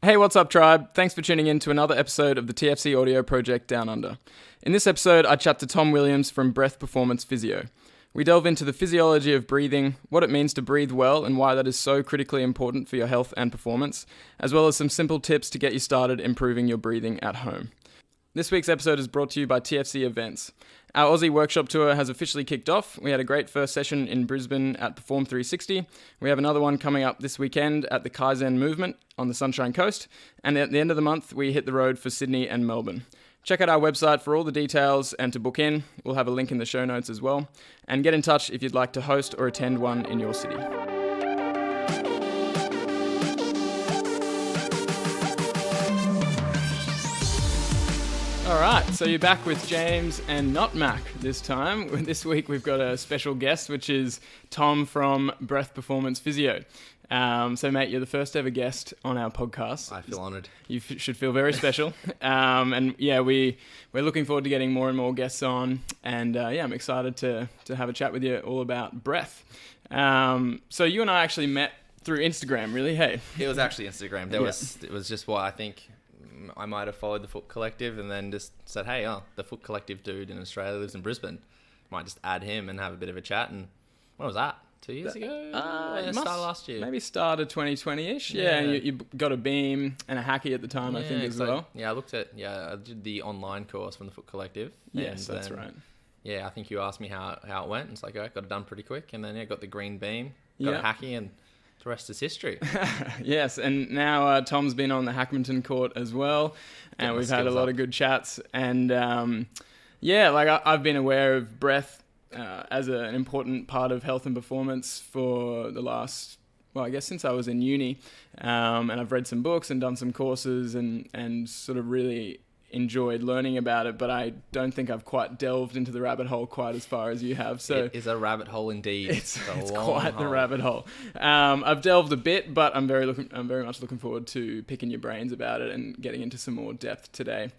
Hey, what's up, tribe? Thanks for tuning in to another episode of the TFC audio project Down Under. In this episode, I chat to Tom Williams from Breath Performance Physio. We delve into the physiology of breathing, what it means to breathe well and why that is so critically important for your health and performance, as well as some simple tips to get you started improving your breathing at home. This week's episode is brought to you by TFC Events. Our Aussie workshop tour has officially kicked off. We had a great first session in Brisbane at Perform 360. We have another one coming up this weekend at the Kaizen Movement on the Sunshine Coast. And at the end of the month, we hit the road for Sydney and Melbourne. Check out our website for all the details and to book in. We'll have a link in the show notes as well. And get in touch if you'd like to host or attend one in your city. All right, so you're back with James and not Mac this time. This week we've got a special guest, which is Tom from Breath Performance Physio. So, mate, you're the first ever guest on our podcast. I feel honoured. You should feel very special. And yeah, we're looking forward to getting more and more guests on. And yeah, I'm excited to have a chat with you all about breath. So you and I actually met through Instagram, really? Hey, it was actually Instagram. It was just what I think I might have followed the Foot Collective and then just said, hey, the Foot Collective dude in Australia lives in Brisbane. Might just add him and have a bit of a chat. And when was that? 2 years ago? It started last year. Maybe started 2020-ish. Yeah, and you got a beam and a hacky at the time, I think, as well. I did the online course from the Foot Collective. Yes, that's right. Yeah, I think you asked me how it went. It's like, I got it done pretty quick. And then, got the green beam, got a hacky, and the rest is history. Yes, and now Tom's been on the Hackmanton court as well. And we've had a lot of good chats. And I've been aware of breath as an important part of health and performance for the last, since I was in uni. And I've read some books and done some courses and sort of really enjoyed learning about it, but I don't think I've quite delved into the rabbit hole quite as far as you have. So it is a rabbit hole indeed. It's quite the rabbit hole. I've delved a bit, but I'm very much looking forward to picking your brains about it and getting into some more depth today.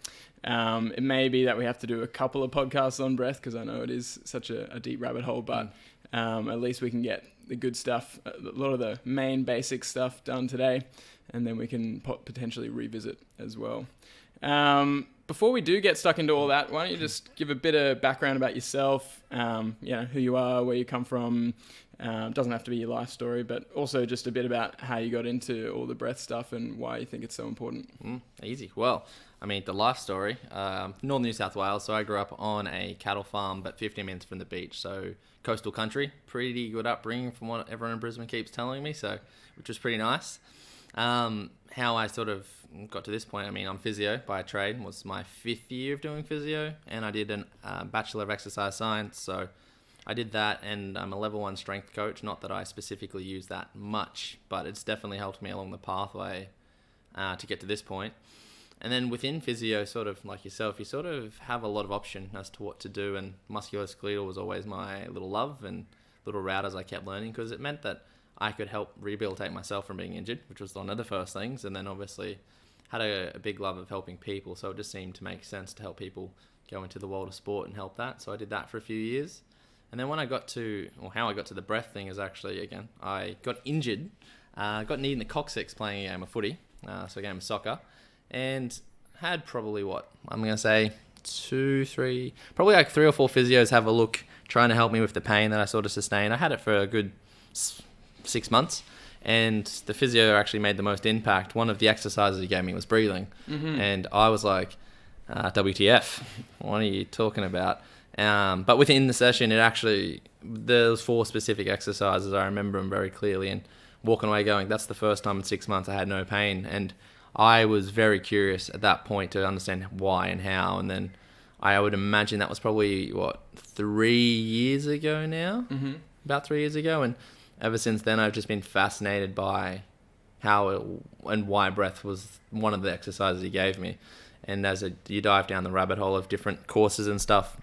It may be that we have to do a couple of podcasts on breath because I know it is such a deep rabbit hole, but at least we can get the good stuff, a lot of the main basic stuff done today, and then we can potentially revisit as well. Before we do get stuck into all that, why don't you just give a bit of background about yourself, who you are, where you come from. Doesn't have to be your life story, but also just a bit about how you got into all the breath stuff and why you think it's so important. Easy. Well, the life story, Northern New South Wales. So I grew up on a cattle farm, but 15 minutes from the beach. So coastal country, pretty good upbringing from what everyone in Brisbane keeps telling me. So, which was pretty nice. How I sort of got to this point, I'm physio by trade, was my 5th year of doing physio, and I did a Bachelor of Exercise Science, so I did that, and I'm a level 1 strength coach. Not that I specifically use that much, but it's definitely helped me along the pathway to get to this point. And then within physio, sort of like yourself, you sort of have a lot of option as to what to do, and musculoskeletal was always my little love and little route as I kept learning, because it meant that I could help rehabilitate myself from being injured, which was one of the first things. And then obviously had a big love of helping people. So it just seemed to make sense to help people go into the world of sport and help that. So I did that for a few years. And then when I got to, how I got to the breath thing is actually, again, I got injured, got kneed in the coccyx playing a game of footy, so a game of soccer, and had probably probably like 3 or 4 physios have a look, trying to help me with the pain that I sort of sustained. I had it for a good 6 months, and the physio actually made the most impact. One of the exercises he gave me was breathing, and I was like, WTF, what are you talking about? But within the session, there was 4 specific exercises. I remember them very clearly, and walking away going, that's the first time in 6 months I had no pain. And I was very curious at that point to understand why and how. And then I would imagine that was probably 3 years ago now, about 3 years ago. And ever since then, I've just been fascinated by how and why breath was one of the exercises he gave me. And you dive down the rabbit hole of different courses and stuff,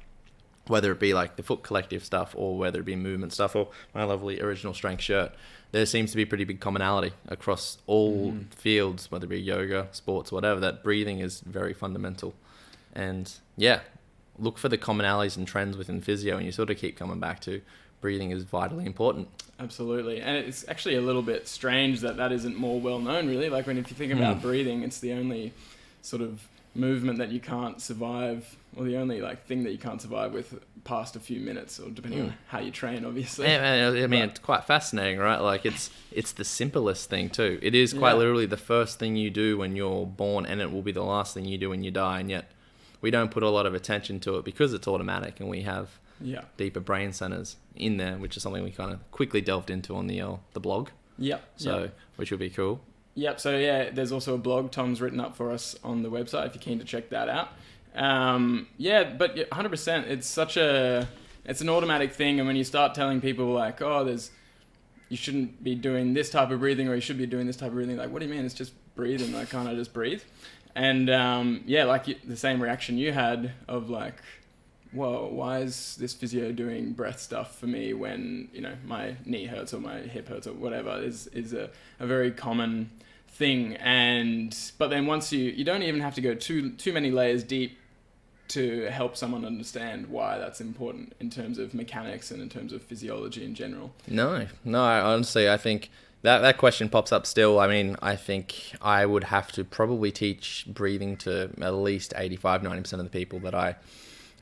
whether it be like the Foot Collective stuff or whether it be movement stuff or my lovely original strength shirt, there seems to be pretty big commonality across all fields, whether it be yoga, sports, whatever, that breathing is very fundamental. And look for the commonalities and trends within physio, and you sort of keep coming back to breathing is vitally important. Absolutely. And it's actually a little bit strange that isn't more well known, really. Like if you think about breathing, it's the only sort of movement that you can't survive, or the only like thing that you can't survive with past a few minutes, or depending on how you train, obviously. Yeah, I mean, it's quite fascinating, right? Like it's the simplest thing too. It is quite literally the first thing you do when you're born, and it will be the last thing you do when you die. And yet we don't put a lot of attention to it because it's automatic, and we have deeper brain centers in there, which is something we kind of quickly delved into on the blog. Which would be cool. Yep. So there's also a blog Tom's written up for us on the website if you're keen to check that out. But 100%, it's an automatic thing. And when you start telling people like, you shouldn't be doing this type of breathing, or you should be doing this type of breathing, like, what do you mean? It's just breathing. Like, can't I just breathe? And the same reaction you had of like, whoa, why is this physio doing breath stuff for me when, my knee hurts or my hip hurts or whatever is a very common thing. But then once you don't even have to go too many layers deep to help someone understand why that's important in terms of mechanics and in terms of physiology in general. No, honestly, I think that question pops up still. I mean, I think I would have to probably teach breathing to at least 85-90% of the people that I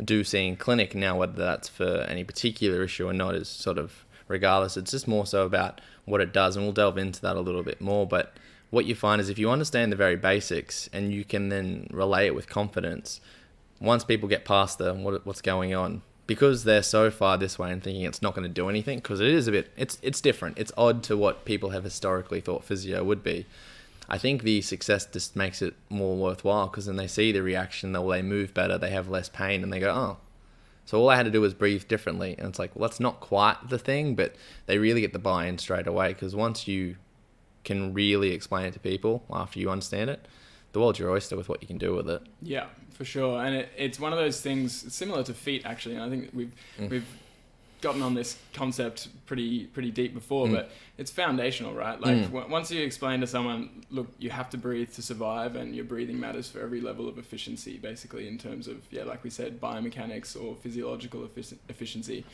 do see in clinic now. Whether that's for any particular issue or not is sort of regardless. It's just more so about what it does, and we'll delve into that a little bit more. But what you find is if you understand the very basics and you can then relay it with confidence, once people get past what's going on, because they're so far this way and thinking it's not going to do anything, because it is it's different. It's odd to what people have historically thought physio would be. I think the success just makes it more worthwhile, because then they see the reaction, they move better, they have less pain, and they go, oh, so all I had to do was breathe differently. And it's like, well, that's not quite the thing, but they really get the buy-in straight away, because once you can really explain it to people after you understand it, the world's your oyster with what you can do with it. Yeah, for sure. And it's one of those things similar to feet, actually. And I think we've gotten on this concept pretty deep before, but it's foundational, right? Like once you explain to someone, look, you have to breathe to survive, and your breathing matters for every level of efficiency, basically, in terms of, like we said, biomechanics or physiological efficiency.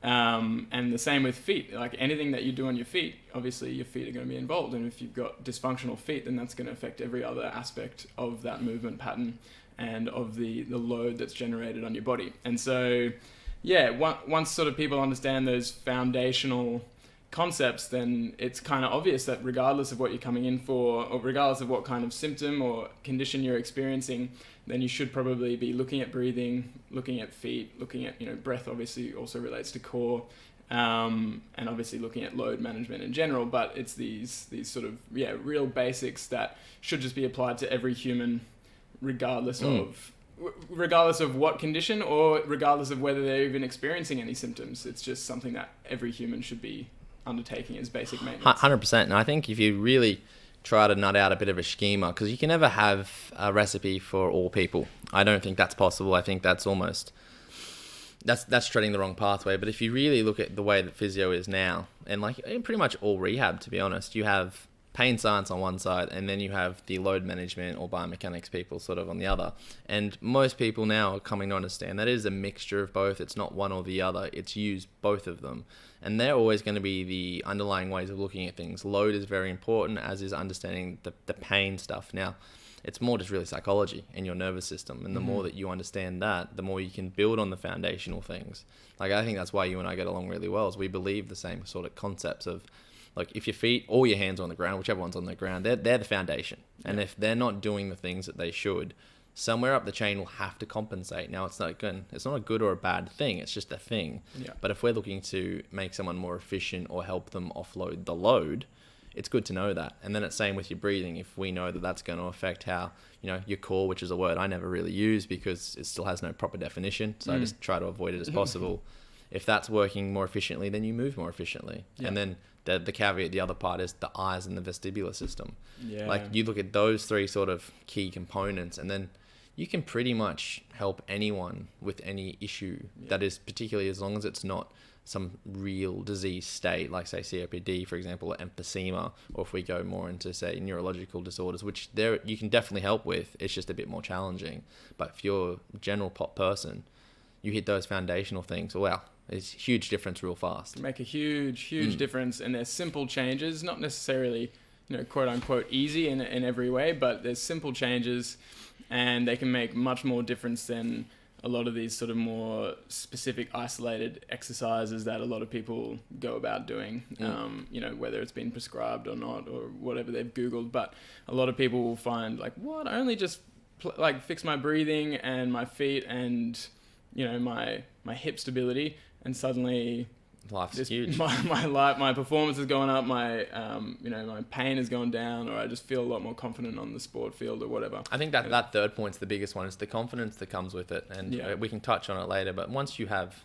And the same with feet. Like anything that you do on your feet, obviously your feet are going to be involved. And if you've got dysfunctional feet, then that's going to affect every other aspect of that movement pattern and of the load that's generated on your body. And so, once sort of people understand those foundational concepts, then it's kind of obvious that regardless of what you're coming in for, or regardless of what kind of symptom or condition you're experiencing, then you should probably be looking at breathing, looking at feet, looking at, breath obviously also relates to core, and obviously looking at load management in general. But it's these sort of, real basics that should just be applied to every human, regardless of what condition, or regardless of whether they're even experiencing any symptoms. It's just something that every human should be undertaking as basic maintenance. 100%. And I think if you really try to nut out a bit of a schema, because you can never have a recipe for all people. I don't think that's possible. I think that's almost, that's treading the wrong pathway. But if you really look at the way that physio is now, and like in pretty much all rehab, to be honest, you have pain science on one side, and then you have the load management or biomechanics people sort of on the other. And most people now are coming to understand that it is a mixture of both. It's not one or the other. It's used both of them. And they're always going to be the underlying ways of looking at things. Load is very important, as is understanding the pain stuff. Now, it's more just really psychology in your nervous system. And the more that you understand that, the more you can build on the foundational things. Like, I think that's why you and I get along really well, is we believe the same sort of concepts of, like, if your feet or your hands are on the ground, whichever one's on the ground, they're the foundation. And if they're not doing the things that they should, somewhere up the chain will have to compensate. Now, it's not a good or a bad thing. It's just a thing. Yeah. But if we're looking to make someone more efficient or help them offload the load, it's good to know that. And then it's same with your breathing. If we know that that's going to affect how, your core, which is a word I never really use because it still has no proper definition. So I just try to avoid it as possible. If that's working more efficiently, then you move more efficiently. Yeah. And then the caveat, the other part is the eyes and the vestibular system. Yeah. Like, you look at those three sort of key components, and then you can pretty much help anyone with any issue that is, particularly as long as it's not some real disease state, like say COPD, for example, or emphysema, or if we go more into say neurological disorders, which there you can definitely help with. It's just a bit more challenging. But if you're a general pop person, you hit those foundational things, wow, it's a huge difference real fast. Make a huge difference, and they're simple changes, not necessarily, quote unquote easy in every way, but there's simple changes, and they can make much more difference than a lot of these sort of more specific isolated exercises that a lot of people go about doing, whether it's been prescribed or not, or whatever they've Googled. But a lot of people will find like, what, I only just fix my breathing and my feet and, my hip stability, and suddenly life's huge. My performance is going up, my my pain has gone down, or I just feel a lot more confident on the sport field or whatever. I think that third point's the biggest one, is the confidence that comes with it, and we can touch on it later, but once you have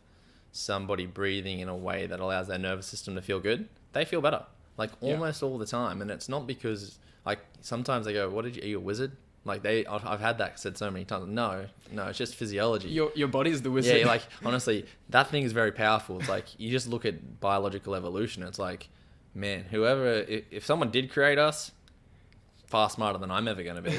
somebody breathing in a way that allows their nervous system to feel good, they feel better, like almost all the time. And it's not because, like, sometimes they go, are you a wizard? Like I've had that said so many times. No, it's just physiology. Your body's the wizard. Yeah, like honestly, that thing is very powerful. It's like you just look at biological evolution. It's like, man, if someone did create us, far smarter than I'm ever going to be.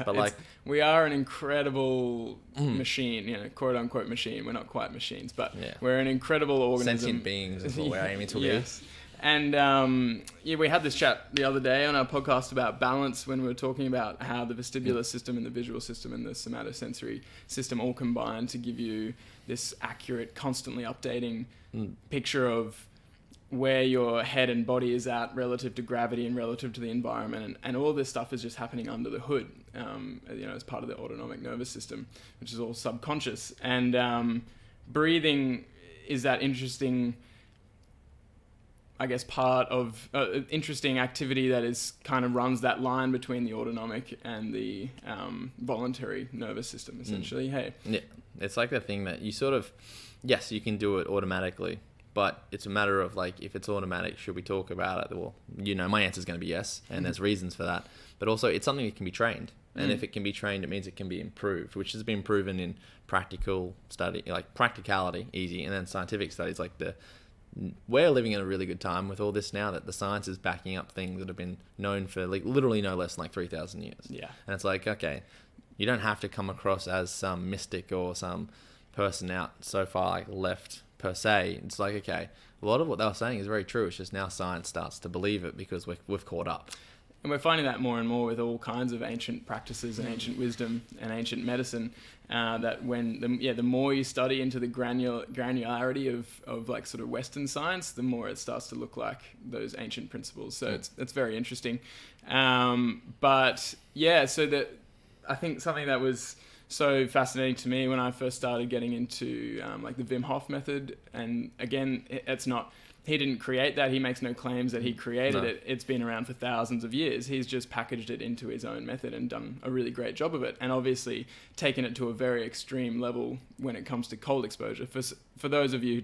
But like, we are an incredible machine, quote unquote machine. We're not quite machines, but we're an incredible organism. Sentient beings is what we're aiming to be. And we had this chat the other day on our podcast about balance, when we were talking about how the vestibular system and the visual system and the somatosensory system all combine to give you this accurate, constantly updating picture of where your head and body is at relative to gravity and relative to the environment. And all this stuff is just happening under the hood, as part of the autonomic nervous system, which is all subconscious. And breathing is that interesting, I guess, part of interesting activity that is kind of runs that line between the autonomic and the voluntary nervous system, essentially. Yeah, it's like the thing that you sort of, yes, you can do it automatically, but it's a matter of like, if it's automatic, should we talk about it? Well, my answer is going to be yes, and there's reasons for that. But also, it's something that can be trained, and if it can be trained, it means it can be improved, which has been proven in practical study, like practicality, easy, and then scientific studies, like we're living in a really good time with all this now, that the science is backing up things that have been known for like literally no less than like 3,000 years. Yeah. And it's like, okay, you don't have to come across as some mystic or some person out so far like left per se. It's like, okay, a lot of what they were saying is very true. It's just now science starts to believe it because we've caught up. And we're finding that more and more with all kinds of ancient practices and ancient wisdom and ancient medicine, that when the more you study into the granularity of like sort of Western science, the more it starts to look like those ancient principles. So it's very interesting. But yeah, so that I think something that was so fascinating to me when I first started getting into like the Wim Hof method, and again, it's not. He didn't create that. He makes no claims that he created it. It's been around for thousands of years. He's just packaged it into his own method and done a really great job of it. And obviously taken it to a very extreme level when it comes to cold exposure. For those of you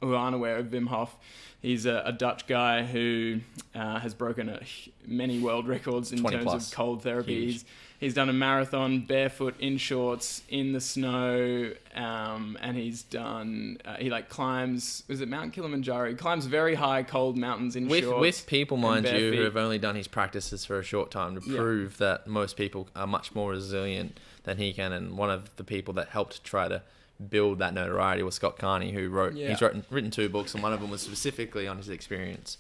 who aren't aware of Wim Hof, he's a Dutch guy who has broken many world records in terms of cold therapy. He's done a marathon barefoot in shorts in the snow, and he's done he climbs, is it Mount Kilimanjaro? He climbs very high cold mountains in shorts. With people, mind you, who have only done his practices for a short time to prove that most people are much more resilient than he can. And one of the people that helped try to build that notoriety was Scott Carney, who he's written 2 books, and one of them was specifically on his experience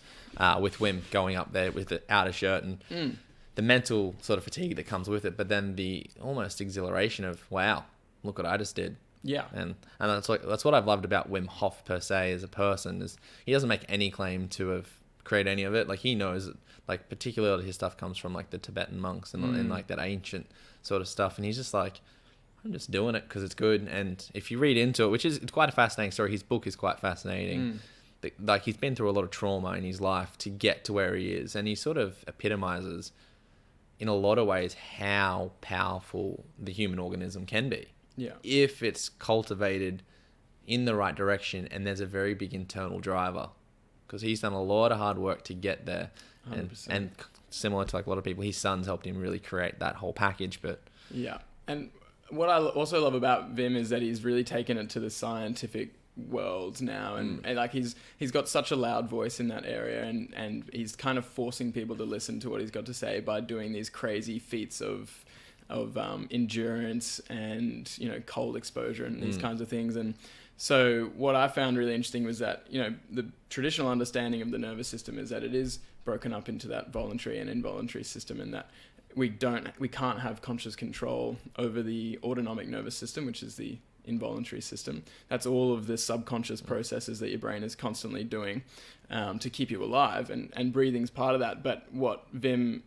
with Wim going up there with the outer shirt and the mental sort of fatigue that comes with it, but then the almost exhilaration of, wow, look what I just did. Yeah. And that's what I've loved about Wim Hof per se as a person, is he doesn't make any claim to have created any of it. Like, he knows that, like, particularly his stuff comes from like the Tibetan monks and like that ancient sort of stuff, and he's just like, I'm just doing it because it's good. And if you read into it, which is, it's quite a fascinating story, his book is quite fascinating. Like, he's been through a lot of trauma in his life to get to where he is, and he sort of epitomizes in a lot of ways how powerful the human organism can be. Yeah. If it's cultivated in the right direction and there's a very big internal driver, because he's done a lot of hard work to get there. And similar to like a lot of people, his sons helped him really create that whole package. But yeah. And what I also love about Wim is that he's really taken it to the scientific world now, and like he's got such a loud voice in that area, and he's kind of forcing people to listen to what he's got to say by doing these crazy feats of endurance and, cold exposure and these kinds of things. And so what I found really interesting was that, the traditional understanding of the nervous system is that it is broken up into that voluntary and involuntary system, and that we can't have conscious control over the autonomic nervous system, which is the involuntary system. That's all of the subconscious processes that your brain is constantly doing to keep you alive, and breathing's part of that. But what Vim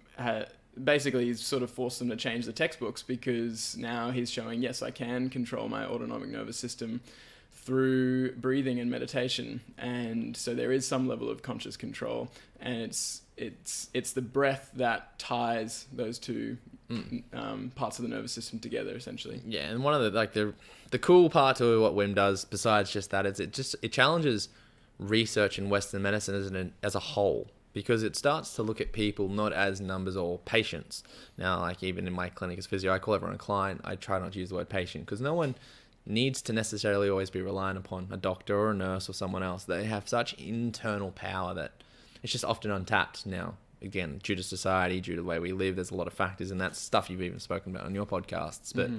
basically he's sort of forced them to change the textbooks, because now he's showing, yes, I can control my autonomic nervous system through breathing and meditation. And so there is some level of conscious control, and it's the breath that ties those two parts of the nervous system together, essentially. Yeah, and one of the cool part to what Wim does, besides just that, is it challenges research in Western medicine as a whole, because it starts to look at people not as numbers or patients. Now, like even in my clinic as physio, I call everyone a client. I try not to use the word patient, because no one needs to necessarily always be relying upon a doctor or a nurse or someone else. They have such internal power that it's just often untapped now. Again, due to society, due to the way we live, there's a lot of factors, and that's stuff you've even spoken about on your podcasts. But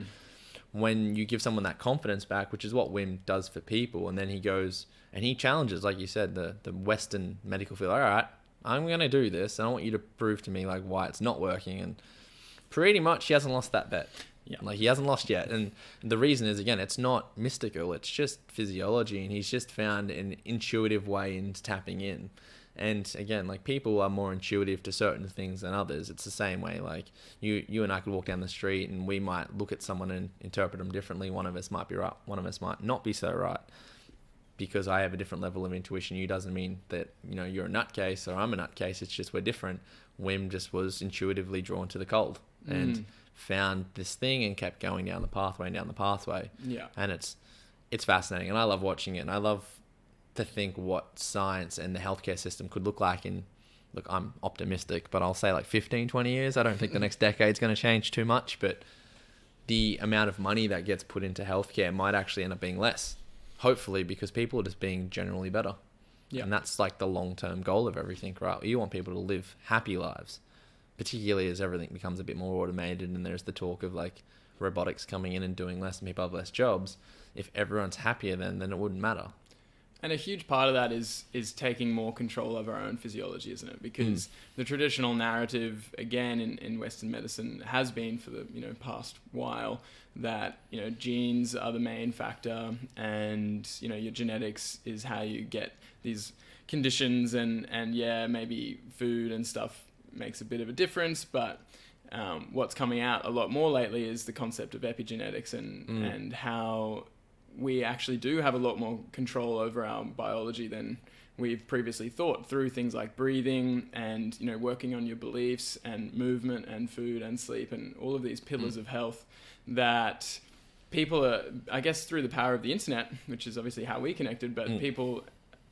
when you give someone that confidence back, which is what Wim does for people, and then he goes and he challenges, like you said, the Western medical field. All right, I'm going to do this, and I want you to prove to me why it's not working. And pretty much he hasn't lost that bet. Yeah. He hasn't lost yet. And the reason is, again, it's not mystical. It's just physiology, and he's just found an intuitive way into tapping in. And again, people are more intuitive to certain things than others. It's the same way. You and I could walk down the street, and we might look at someone and interpret them differently. One of us might be right. One of us might not be so right. Because I have a different level of intuition, you doesn't mean that, you're a nutcase or I'm a nutcase. It's just we're different. Wim just was intuitively drawn to the cold and found this thing and kept going down the pathway. Yeah. And it's fascinating, and I love watching it, and I love to think what science and the healthcare system could look like in, look, I'm optimistic, but I'll say 15, 20 years. I don't think the next decade's going to change too much, but the amount of money that gets put into healthcare might actually end up being less. Hopefully, because people are just being generally better. Yeah. And that's the long-term goal of everything, right? You want people to live happy lives, particularly as everything becomes a bit more automated, and there's the talk of robotics coming in and doing less and people have less jobs. If everyone's happier, then it wouldn't matter. And a huge part of that is taking more control of our own physiology, isn't it? Because the traditional narrative, again, in Western medicine has been for the past while that genes are the main factor, and your genetics is how you get these conditions, and yeah, maybe food and stuff makes a bit of a difference, but what's coming out a lot more lately is the concept of epigenetics and how we actually do have a lot more control over our biology than we've previously thought, through things like breathing and working on your beliefs and movement and food and sleep and all of these pillars of health that people are, I guess, through the power of the internet, which is obviously how we connected, but people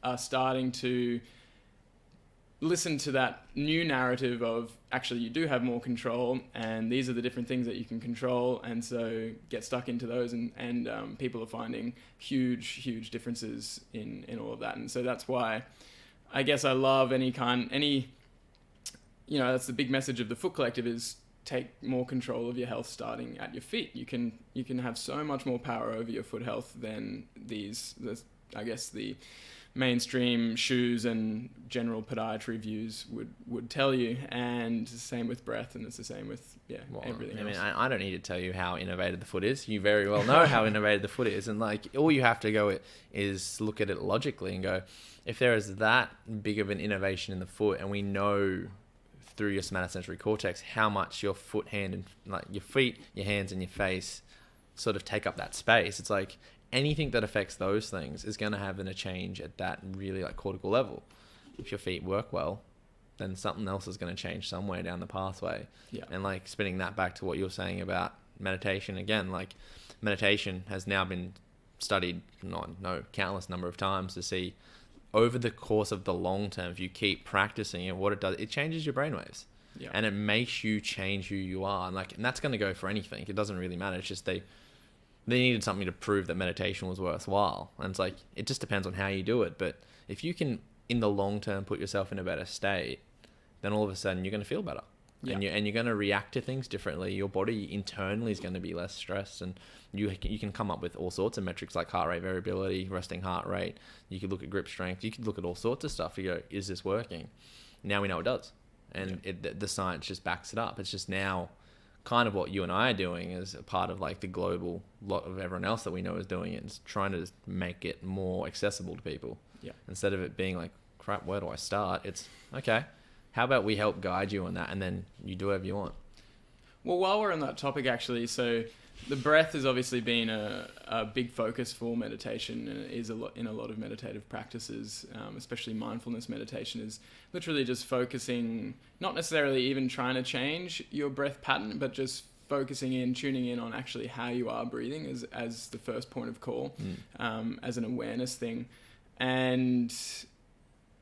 are starting to listen to that new narrative of actually you do have more control, and these are the different things that you can control, and so get stuck into those, and people are finding huge differences in all of that. And so that's why I guess I love that's the big message of the Foot Collective, is take more control of your health starting at your feet. You can have so much more power over your foot health than the mainstream shoes and general podiatry views would tell you. And it's the same with breath, and it's the same with everything else. I don't need to tell you how innovative the foot is. You very well know how innovative the foot is, and all you have to go is look at it logically and go, if there is that big of an innovation in the foot, and we know through your somatosensory cortex how much your foot, hand, and your feet, your hands, and your face sort of take up that space, it's anything that affects those things is going to have a change at that really cortical level. If your feet work well, then something else is going to change somewhere down the pathway. Yeah. And spinning that back to what you're saying about meditation again, meditation has now been studied countless number of times to see over the course of the long term, if you keep practicing it, what it does, it changes your brainwaves. Yeah. And it makes you change who you are. And that's going to go for anything. It doesn't really matter. It's just they needed something to prove that meditation was worthwhile. And it's it just depends on how you do it. But if you can, in the long term, put yourself in a better state, then all of a sudden you're going to feel better. Yeah. and you're going to react to things differently. Your body internally is going to be less stressed, and you can come up with all sorts of metrics like heart rate variability, resting heart rate. You could look at grip strength. You could look at all sorts of stuff. You go, is this working? Now we know it does, and the science just backs it up. It's just now kind of what you and I are doing is a part of like the global lot of everyone else that we know is doing it. It's trying to make it more accessible to people. Yeah. Instead of it being like, crap, where do I start? It's okay. How about we help guide you on that, and then you do whatever you want. Well, while we're on that topic, actually, so the breath has obviously been a big focus for meditation, and it is in a lot of meditative practices, especially mindfulness meditation, is literally just focusing, not necessarily even trying to change your breath pattern, but just focusing in, tuning in on actually how you are breathing as the first point of call, as an awareness thing. And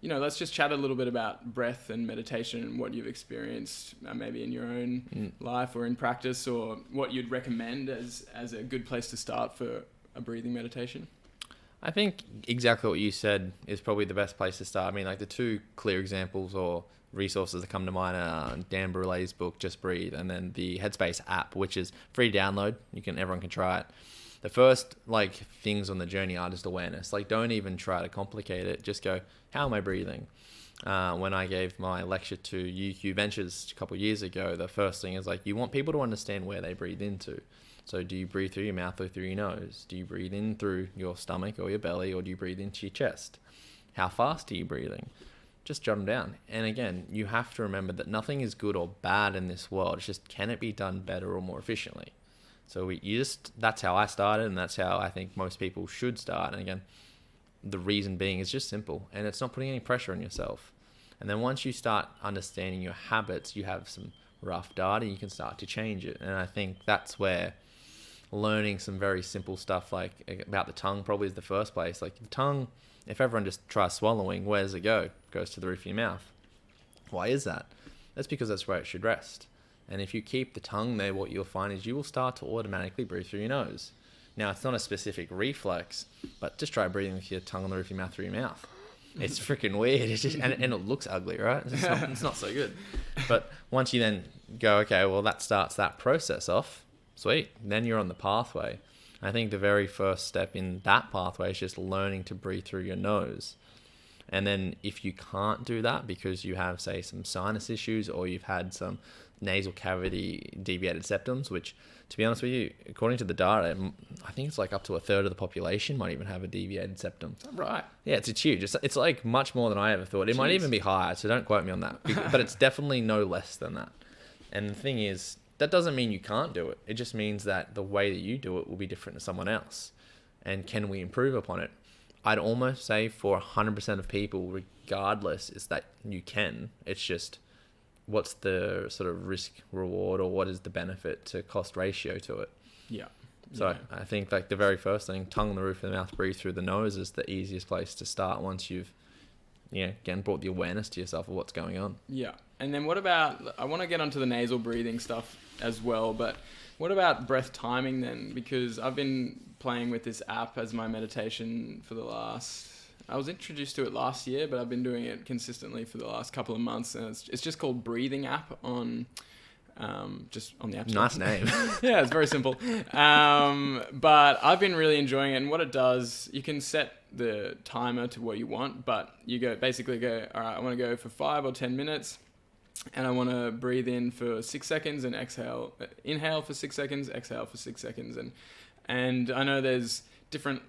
let's just chat a little bit about breath and meditation and what you've experienced, maybe in your own life or in practice, or what you'd recommend as a good place to start for a breathing meditation. I think exactly what you said is probably the best place to start. I mean, like the two clear examples or resources that come to mind are Dan Brulet's book, Just Breathe, and then the Headspace app, which is free download. Everyone can try it. The first things on the journey are just awareness. Don't even try to complicate it. Just go, how am I breathing? When I gave my lecture to UQ Ventures a couple of years ago, the first thing is you want people to understand where they breathe into. So do you breathe through your mouth or through your nose? Do you breathe in through your stomach or your belly, or do you breathe into your chest? How fast are you breathing? Just jot them down. And again, you have to remember that nothing is good or bad in this world. It's just, can it be done better or more efficiently? So that's how I started, and that's how I think most people should start. And again, the reason being is just simple, and it's not putting any pressure on yourself. And then once you start understanding your habits, you have some rough data, you can start to change it. And I think that's where learning some very simple stuff about the tongue probably is the first place. The tongue, if everyone just tries swallowing, where does it go? It goes to the roof of your mouth. Why is that? That's because that's where it should rest. And if you keep the tongue there, what you'll find is you will start to automatically breathe through your nose. Now, it's not a specific reflex, but just try breathing with your tongue on the roof of your mouth through your mouth. It's freaking weird. It's just, and it looks ugly, right? It's not so good. But once you then go, okay, well, that starts that process off, sweet. Then you're on the pathway. I think the very first step in that pathway is just learning to breathe through your nose. And then if you can't do that because you have, say, some sinus issues, or you've had some nasal cavity deviated septums, which, to be honest with you, according to the data, I think it's up to a third of the population might even have a deviated septum. Right. Yeah, it's huge. It's much more than I ever thought. It might even be higher, so don't quote me on that. But it's definitely no less than that. And the thing is, that doesn't mean you can't do it. It just means that the way that you do it will be different to someone else. And can we improve upon it? I'd almost say for 100% of people, regardless, is that you can. It's just, what's the sort of risk reward, or what is the benefit to cost ratio to it? Yeah. So I think the very first thing, tongue on the roof of the mouth, breathe through the nose, is the easiest place to start once you've, again, brought the awareness to yourself of what's going on. Yeah. And then what about, I want to get onto the nasal breathing stuff as well, but what about breath timing then? Because I've been playing with this app as my meditation I was introduced to it last year, but I've been doing it consistently for the last couple of months, and it's just called Breathing App on just on the App Store. Nice name. Yeah, it's very simple. But I've been really enjoying it, and what it does, you can set the timer to what you want, but you basically go, all right, I want to go for 5 or 10 minutes, and I want to breathe in for 6 seconds and inhale for 6 seconds, exhale for 6 seconds, and I know there's different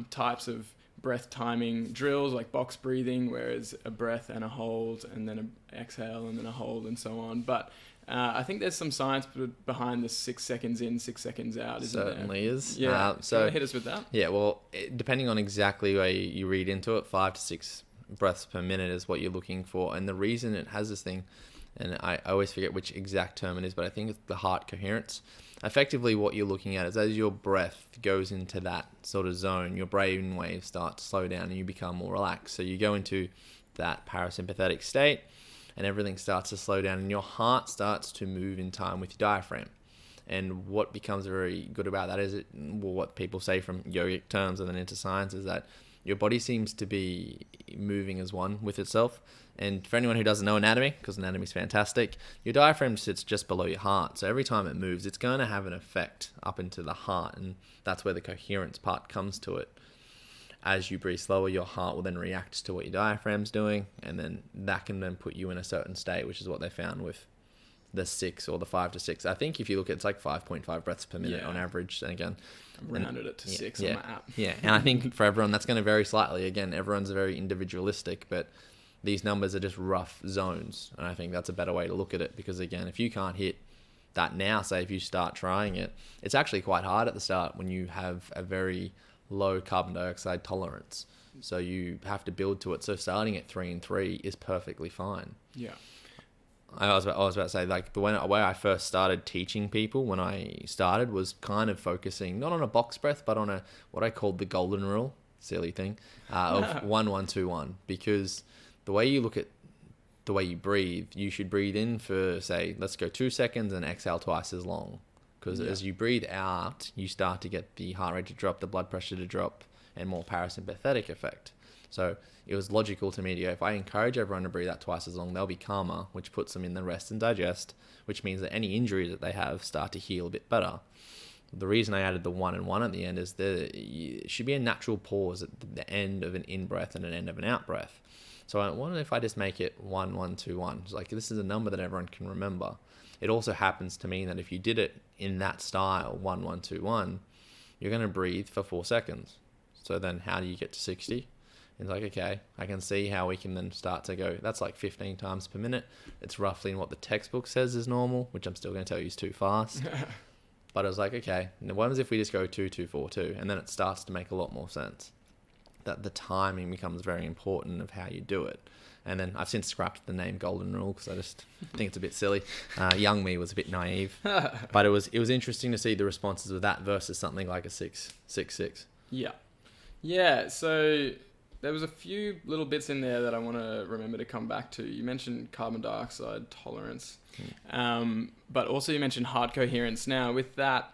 types of breath timing drills, like box breathing, where it's a breath and a hold, and then an exhale and then a hold, and so on. But I think there's some science behind the 6 seconds in, 6 seconds out, isn't there? Certainly is. Yeah. So hit us with that. Yeah, well, depending on exactly where you read into it, 5 to 6 breaths per minute is what you're looking for. And the reason it has this thing, and I always forget which exact term it is, but I think it's the heart coherence. Effectively, what you're looking at is as your breath goes into that sort of zone, your brain waves start to slow down and you become more relaxed. So you go into that parasympathetic state and everything starts to slow down and your heart starts to move in time with your diaphragm. And what becomes very good about that is what people say from yogic terms and then into science is that your body seems to be moving as one with itself. And for anyone who doesn't know anatomy, because anatomy is fantastic, your diaphragm sits just below your heart. So every time it moves, it's going to have an effect up into the heart. And that's where the coherence part comes to it. As you breathe slower, your heart will then react to what your diaphragm's doing. And then that can then put you in a certain state, which is what they found with the 6 or the 5 to 6. I think if you look, it's like 5.5 breaths per minute on average. And again, I've rounded it to 6 on my app. Yeah, and I think for everyone, that's going to vary slightly. Again, everyone's very individualistic, but these numbers are just rough zones. And I think that's a better way to look at it because, again, if you can't hit that now, say if you start trying it, it's actually quite hard at the start when you have a very low carbon dioxide tolerance. So you have to build to it. So starting at 3 and 3 is perfectly fine. Yeah. I was about to say, like, the way I first started teaching people when I started was kind of focusing not on a box breath, but on what I called the golden rule, silly thing, of 1, 1, 2, 1. Because the way you look at the way you breathe, you should breathe in for, say, let's go 2 seconds and exhale twice as long. Because as you breathe out, you start to get the heart rate to drop, the blood pressure to drop, and more parasympathetic effect. So it was logical to me to go, if I encourage everyone to breathe out twice as long, they'll be calmer, which puts them in the rest and digest, which means that any injuries that they have start to heal a bit better. The reason I added the 1 and 1 at the end is it should be a natural pause at the end of an in-breath and an end of an out-breath. So I wonder if I just make it 1, 1, 2, 1. It's like, this is a number that everyone can remember. It also happens to mean that if you did it in that style, 1, 1, 2, 1, you're going to breathe for 4 seconds. So then how do you get to 60? It's like, okay, I can see how we can then start to go, that's like 15 times per minute. It's roughly in what the textbook says is normal, which I'm still going to tell you is too fast. But I was like, okay, what happens if we just go 2, 2, 4, 2? And then it starts to make a lot more sense. That the timing becomes very important of how you do it. And then I've since scrapped the name Golden Rule because I just think it's a bit silly. Young me was a bit naive. But it was interesting to see the responses with that versus something like a 6, 6, 6. Yeah. Yeah, so there was a few little bits in there that I want to remember to come back to. You mentioned carbon dioxide tolerance, but also you mentioned heart coherence. Now, with that,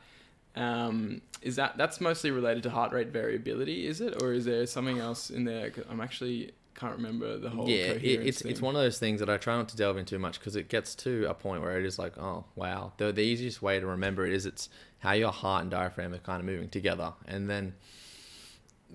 that's mostly related to heart rate variability, is it? Or is there something else in there? I'm actually can't remember the whole coherence thing. It's one of those things that I try not to delve into too much because it gets to a point where it is like, oh, wow. The easiest way to remember it is it's how your heart and diaphragm are kind of moving together. And then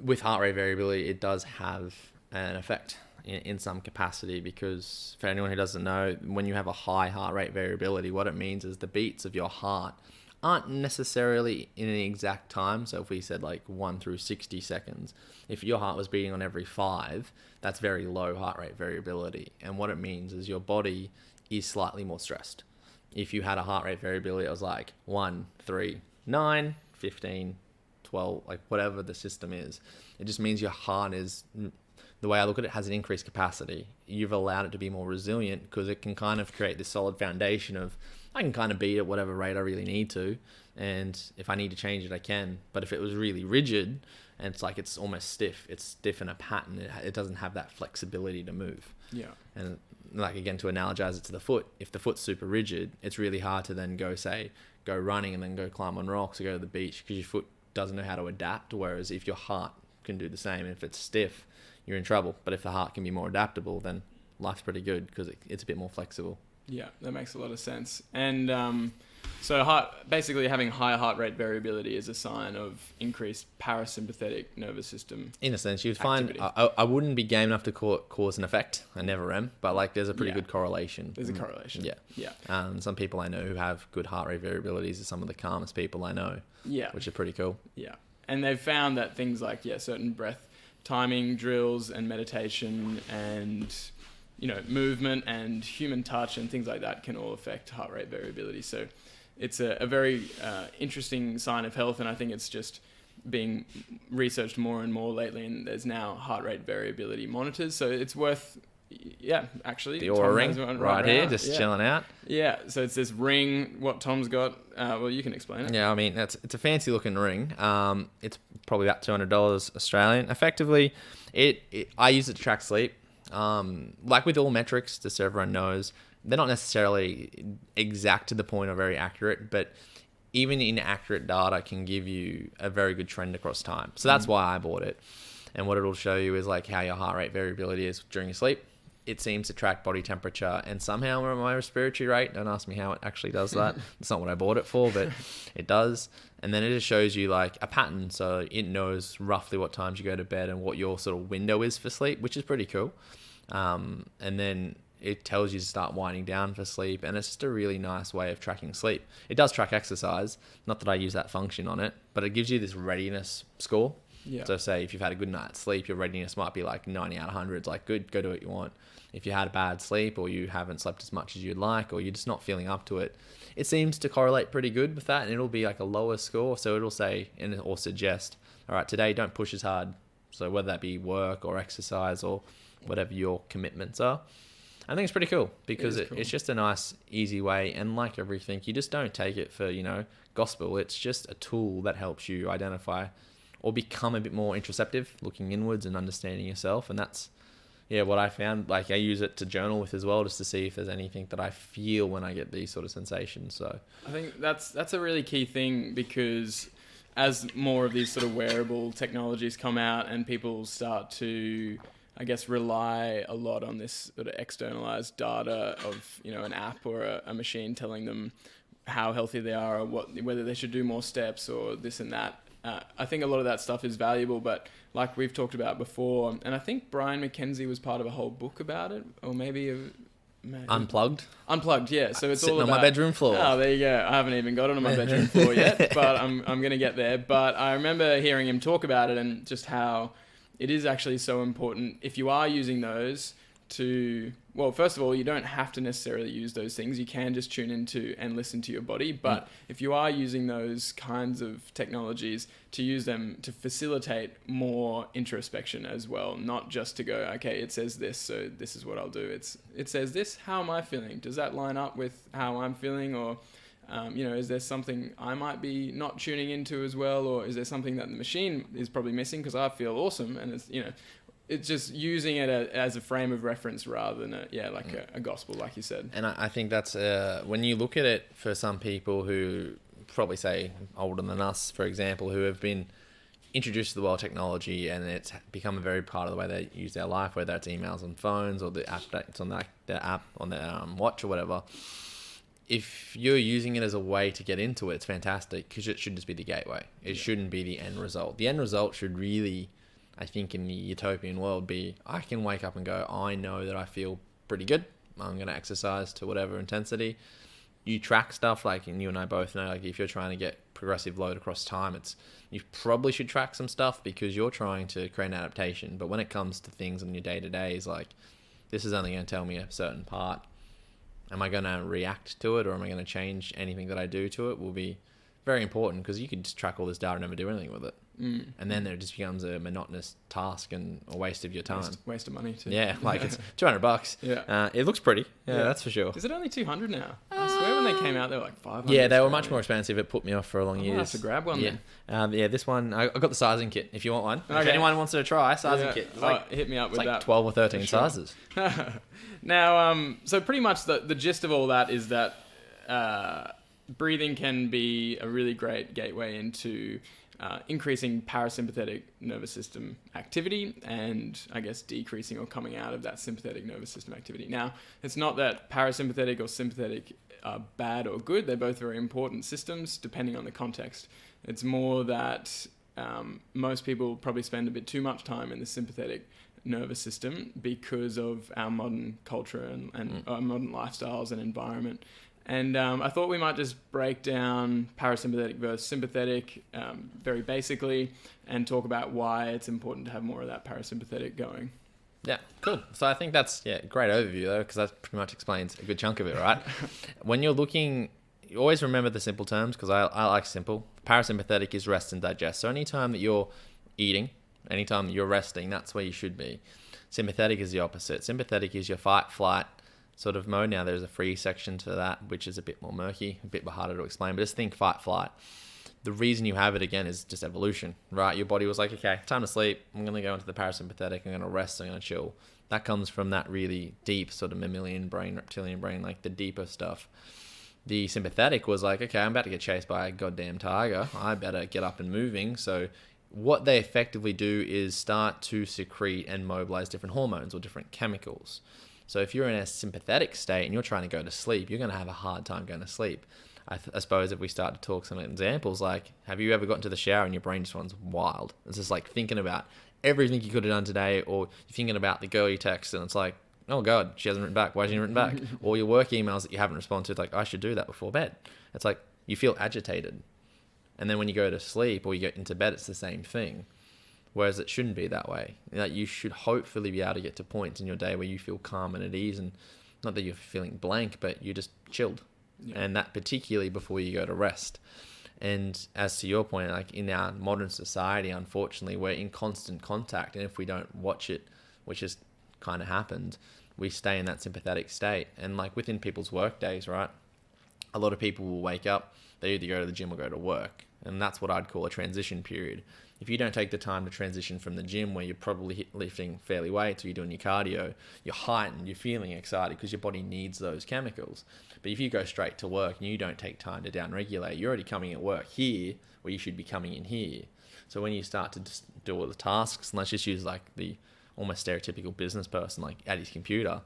with heart rate variability, it does have an effect in some capacity because for anyone who doesn't know, when you have a high heart rate variability, what it means is the beats of your heart aren't necessarily in an exact time. So if we said like 1 through 60 seconds, if your heart was beating on every 5, that's very low heart rate variability. And what it means is your body is slightly more stressed. If you had a heart rate variability, it was like 1, 3, 9, 15, 12, like whatever the system is. It just means your heart is, the way I look at it, has an increased capacity. You've allowed it to be more resilient because it can kind of create this solid foundation of, I can kind of beat at whatever rate I really need to. And if I need to change it, I can. But if it was really rigid and it's like it's almost stiff, it's stiff in a pattern, it doesn't have that flexibility to move. Yeah. And like, again, to analogize it to the foot, if the foot's super rigid, it's really hard to then go running and then go climb on rocks or go to the beach because your foot doesn't know how to adapt. Whereas if your heart can do the same, and if it's stiff, you're in trouble. But if the heart can be more adaptable, then life's pretty good because it's a bit more flexible. Yeah, that makes a lot of sense. And so basically having higher heart rate variability is a sign of increased parasympathetic nervous system. In a sense, you'd activity. find, I wouldn't be game enough to call it cause and effect. I never am. But like there's a pretty good correlation. There's a correlation. Yeah. Some people I know who have good heart rate variabilities are some of the calmest people I know. Yeah. Which are pretty cool. Yeah. And they've found that things like, certain breath timing drills and meditation and movement and human touch and things like that can all affect heart rate variability. So it's a very interesting sign of health, and I think it's just being researched more and more lately, and there's now heart rate variability monitors, so it's worth actually the Oura ring right here just chilling out. So it's this ring what Tom's got. Well, you can explain it. I mean, it's a fancy looking ring. It's probably about $200 Australian. Effectively, I use it to track sleep. Like with all metrics, just so everyone knows, they're not necessarily exact to the point or very accurate, but even inaccurate data can give you a very good trend across time. So that's why I bought it. And what it'll show you is like how your heart rate variability is during your sleep. It seems to track body temperature and somehow my respiratory rate. Don't ask me how it actually does that. It's not what I bought it for, but it does. And then it just shows you like a pattern. So it knows roughly what times you go to bed and what your sort of window is for sleep, which is pretty cool. And then it tells you to start winding down for sleep. And it's just a really nice way of tracking sleep. It does track exercise. Not that I use that function on it, but it gives you this readiness score. Yeah. So say if you've had a good night's sleep, your readiness might be like 90 out of 100. It's like, good, go do what you want. If you had a bad sleep or you haven't slept as much as you'd like or you're just not feeling up to it, it seems to correlate pretty good with that, and it'll be like a lower score. So it'll say or suggest, all right, today don't push as hard. So whether that be work or exercise or whatever your commitments are. I think it's pretty cool because it's just a nice, easy way. And like everything, you just don't take it for, gospel. It's just a tool that helps you identify or become a bit more introspective, looking inwards and understanding yourself. And that's, what I found. Like I use it to journal with as well, just to see if there's anything that I feel when I get these sort of sensations. So I think that's a really key thing, because as more of these sort of wearable technologies come out and people start to, I guess, rely a lot on this sort of externalized data of, an app or a machine telling them how healthy they are or whether they should do more steps or this and that. I think a lot of that stuff is valuable, but like we've talked about before, and I think Brian McKenzie was part of a whole book about it, or maybe Unplugged, yeah. So it's sitting all about, on my bedroom floor. Oh, there you go. I haven't even got it on my bedroom floor yet, but I'm gonna get there. But I remember hearing him talk about it and just how it is actually so important if you are using those to, well, first of all, you don't have to necessarily use those things. You can just tune into and listen to your body. But if you are using those kinds of technologies, to use them to facilitate more introspection as well, not just to go, okay, it says this, so this is what I'll do. It says this, how am I feeling? Does that line up with how I'm feeling? Or, is there something I might be not tuning into as well? Or is there something that the machine is probably missing because I feel awesome? And it's just using it as a frame of reference rather than a gospel, like you said. And I think that's when you look at it for some people who probably say older than us, for example, who have been introduced to the world of technology and it's become a very part of the way they use their life, whether it's emails on phones or the app that's on their app on their watch or whatever. If you're using it as a way to get into it, it's fantastic, because it should just be the gateway. It shouldn't be the end result. The end result should really, I think, in the utopian world be, I can wake up and go, I know that I feel pretty good. I'm going to exercise to whatever intensity. You track stuff, like, and you and I both know, like, if you're trying to get progressive load across time, you probably should track some stuff because you're trying to create an adaptation. But when it comes to things in your day-to-day, it's like, this is only going to tell me a certain part. Am I going to react to it, or am I going to change anything that I do to it? Will be very important, because you could just track all this data and never do anything with it. And then it just becomes a monotonous task and a waste of your time. Waste of money too. Yeah, like it's $200. Yeah. It looks pretty. Yeah, that's for sure. Is it only 200 now? I swear when they came out they were like 500. Yeah, they were much more expensive. It put me off for a long years. I'll have to grab one then. This one, I got the sizing kit if you want one. Okay. If anyone wants to try sizing kit, it's hit me up with like that. 12 or 13 sizes. Now, so pretty much the gist of all that is that breathing can be a really great gateway into increasing parasympathetic nervous system activity and, I guess, decreasing or coming out of that sympathetic nervous system activity. Now, it's not that parasympathetic or sympathetic are bad or good. They're both very important systems depending on the context. It's more that most people probably spend a bit too much time in the sympathetic nervous system because of our modern culture and our modern lifestyles and environment. And I thought we might just break down parasympathetic versus sympathetic very basically and talk about why it's important to have more of that parasympathetic going. Yeah, cool. So I think that's a great overview, though, because that pretty much explains a good chunk of it, right? When you're looking, you always remember the simple terms, because I like simple. Parasympathetic is rest and digest. So anytime that you're eating, anytime that you're resting, that's where you should be. Sympathetic is the opposite. Sympathetic is your fight, flight sort of mode. Now there's a free section to that, which is a bit more murky, a bit harder to explain, but just think fight, flight. The reason you have it, again, is just evolution, right? Your body was like, okay, time to sleep. I'm going to go into the parasympathetic. I'm going to rest. I'm going to chill. That comes from that really deep sort of mammalian brain, reptilian brain, like the deeper stuff. The sympathetic was like, okay, I'm about to get chased by a goddamn tiger. I better get up and moving. So what they effectively do is start to secrete and mobilize different hormones or different chemicals. So if you're in a sympathetic state and you're trying to go to sleep, you're going to have a hard time going to sleep. I suppose if we start to talk some examples, like, have you ever gotten to the shower and your brain just runs wild? It's just like thinking about everything you could have done today, or you're thinking about the girl you text and it's like, oh God, she hasn't written back. Why hasn't she written back? Or your work emails that you haven't responded to, like, I should do that before bed. It's like you feel agitated. And then when you go to sleep or you get into bed, it's the same thing. Whereas it shouldn't be that way. Like, you should hopefully be able to get to points in your day where you feel calm and at ease, and not that you're feeling blank, but you're just chilled. Yeah. And that particularly before you go to rest. And as to your point, like in our modern society, unfortunately, we're in constant contact. And if we don't watch it, which has kind of happened, we stay in that sympathetic state. And like within people's work days, right? A lot of people will wake up, they either go to the gym or go to work. And that's what I'd call a transition period. If you don't take the time to transition from the gym where you're probably lifting fairly weights or you're doing your cardio, you're heightened, you're feeling excited because your body needs those chemicals. But if you go straight to work and you don't take time to downregulate, you're already coming at work here where you should be coming in here. So when you start to just do all the tasks, and let's just use like the almost stereotypical business person, like at his computer,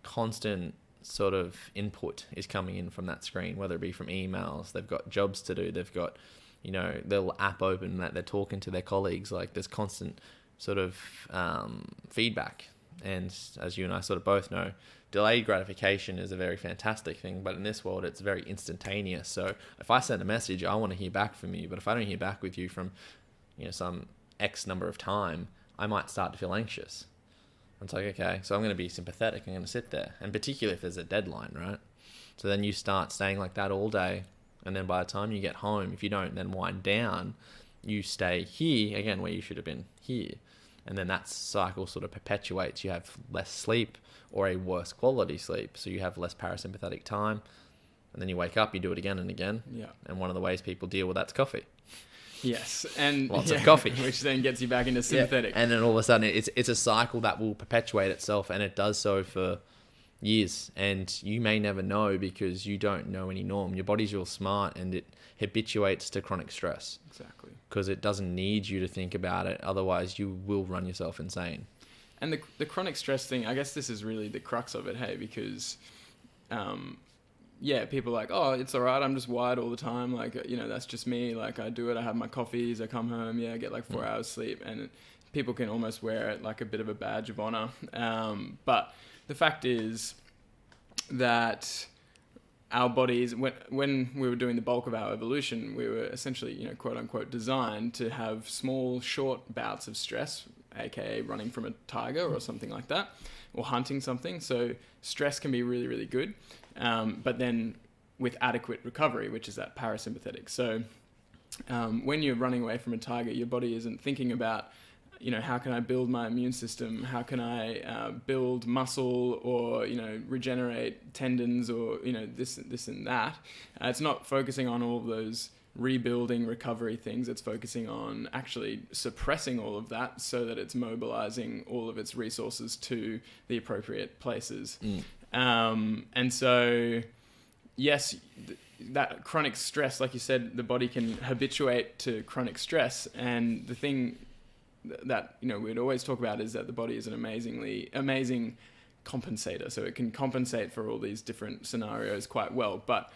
constant sort of input is coming in from that screen, whether it be from emails, they've got jobs to do, they've got, you know, their app open that they're talking to their colleagues. Like there's constant sort of feedback. And as you and I sort of both know, delayed gratification is a very fantastic thing, but in this world, it's very instantaneous. So if I send a message, I want to hear back from you. But if I don't hear back with you from, you know, some X number of time, I might start to feel anxious. It's like, okay, so I'm going to be sympathetic. I'm going to sit there. And particularly if there's a deadline, right? So then you start staying like that all day. And then by the time you get home, if you don't then wind down, you stay here again where you should have been here. And then that cycle sort of perpetuates. You have less sleep or a worse quality sleep. So you have less parasympathetic time. And then you wake up, you do it again and again. Yeah. And one of the ways people deal with that's coffee. Yes, and lots of coffee, which then gets you back into sympathetic. Yeah. And then all of a sudden, it's a cycle that will perpetuate itself, and it does so for years. And you may never know because you don't know any norm. Your body's real smart, and it habituates to chronic stress. Exactly. Because it doesn't need you to think about it. Otherwise, you will run yourself insane. And the chronic stress thing, I guess this is really the crux of it, hey, because people are like, oh, it's all right, I'm just wired all the time. Like, you know, that's just me. Like, I do it. I have my coffees. I come home. I get like 4 hours sleep. And people can almost wear it like a bit of a badge of honor. But the fact is that our bodies, when we were doing the bulk of our evolution, we were essentially, you know, quote unquote, designed to have small, short bouts of stress, aka running from a tiger or something like that, or hunting something. So stress can be really, really good. But then with adequate recovery, which is that parasympathetic. So when you're running away from a tiger, your body isn't thinking about, you know, how can I build my immune system? How can I build muscle or, you know, regenerate tendons or, you know, this and that. It's not focusing on all of those rebuilding recovery things. It's focusing on actually suppressing all of that so that it's mobilizing all of its resources to the appropriate places. And so, yes, that chronic stress, like you said, the body can habituate to chronic stress. And the thing that, you know, we'd always talk about is that the body is an amazing compensator. So it can compensate for all these different scenarios quite well. But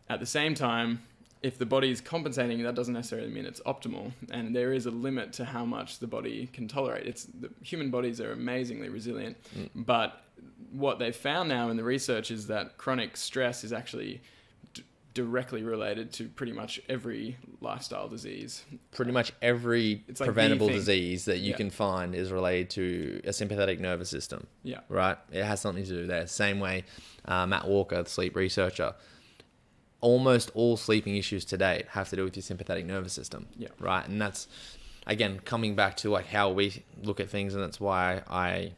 at the same time, if the body is compensating, that doesn't necessarily mean it's optimal. And there is a limit to how much the body can tolerate. The human bodies are amazingly resilient. But what they've found now in the research is that chronic stress is actually directly related to pretty much every lifestyle disease. Pretty much every preventable disease that you can find is related to a sympathetic nervous system. Yeah. Right? It has something to do there. Same way, Matt Walker, the sleep researcher, almost all sleeping issues to date have to do with your sympathetic nervous system. Yeah. Right? And that's, again, coming back to like how we look at things, and that's why I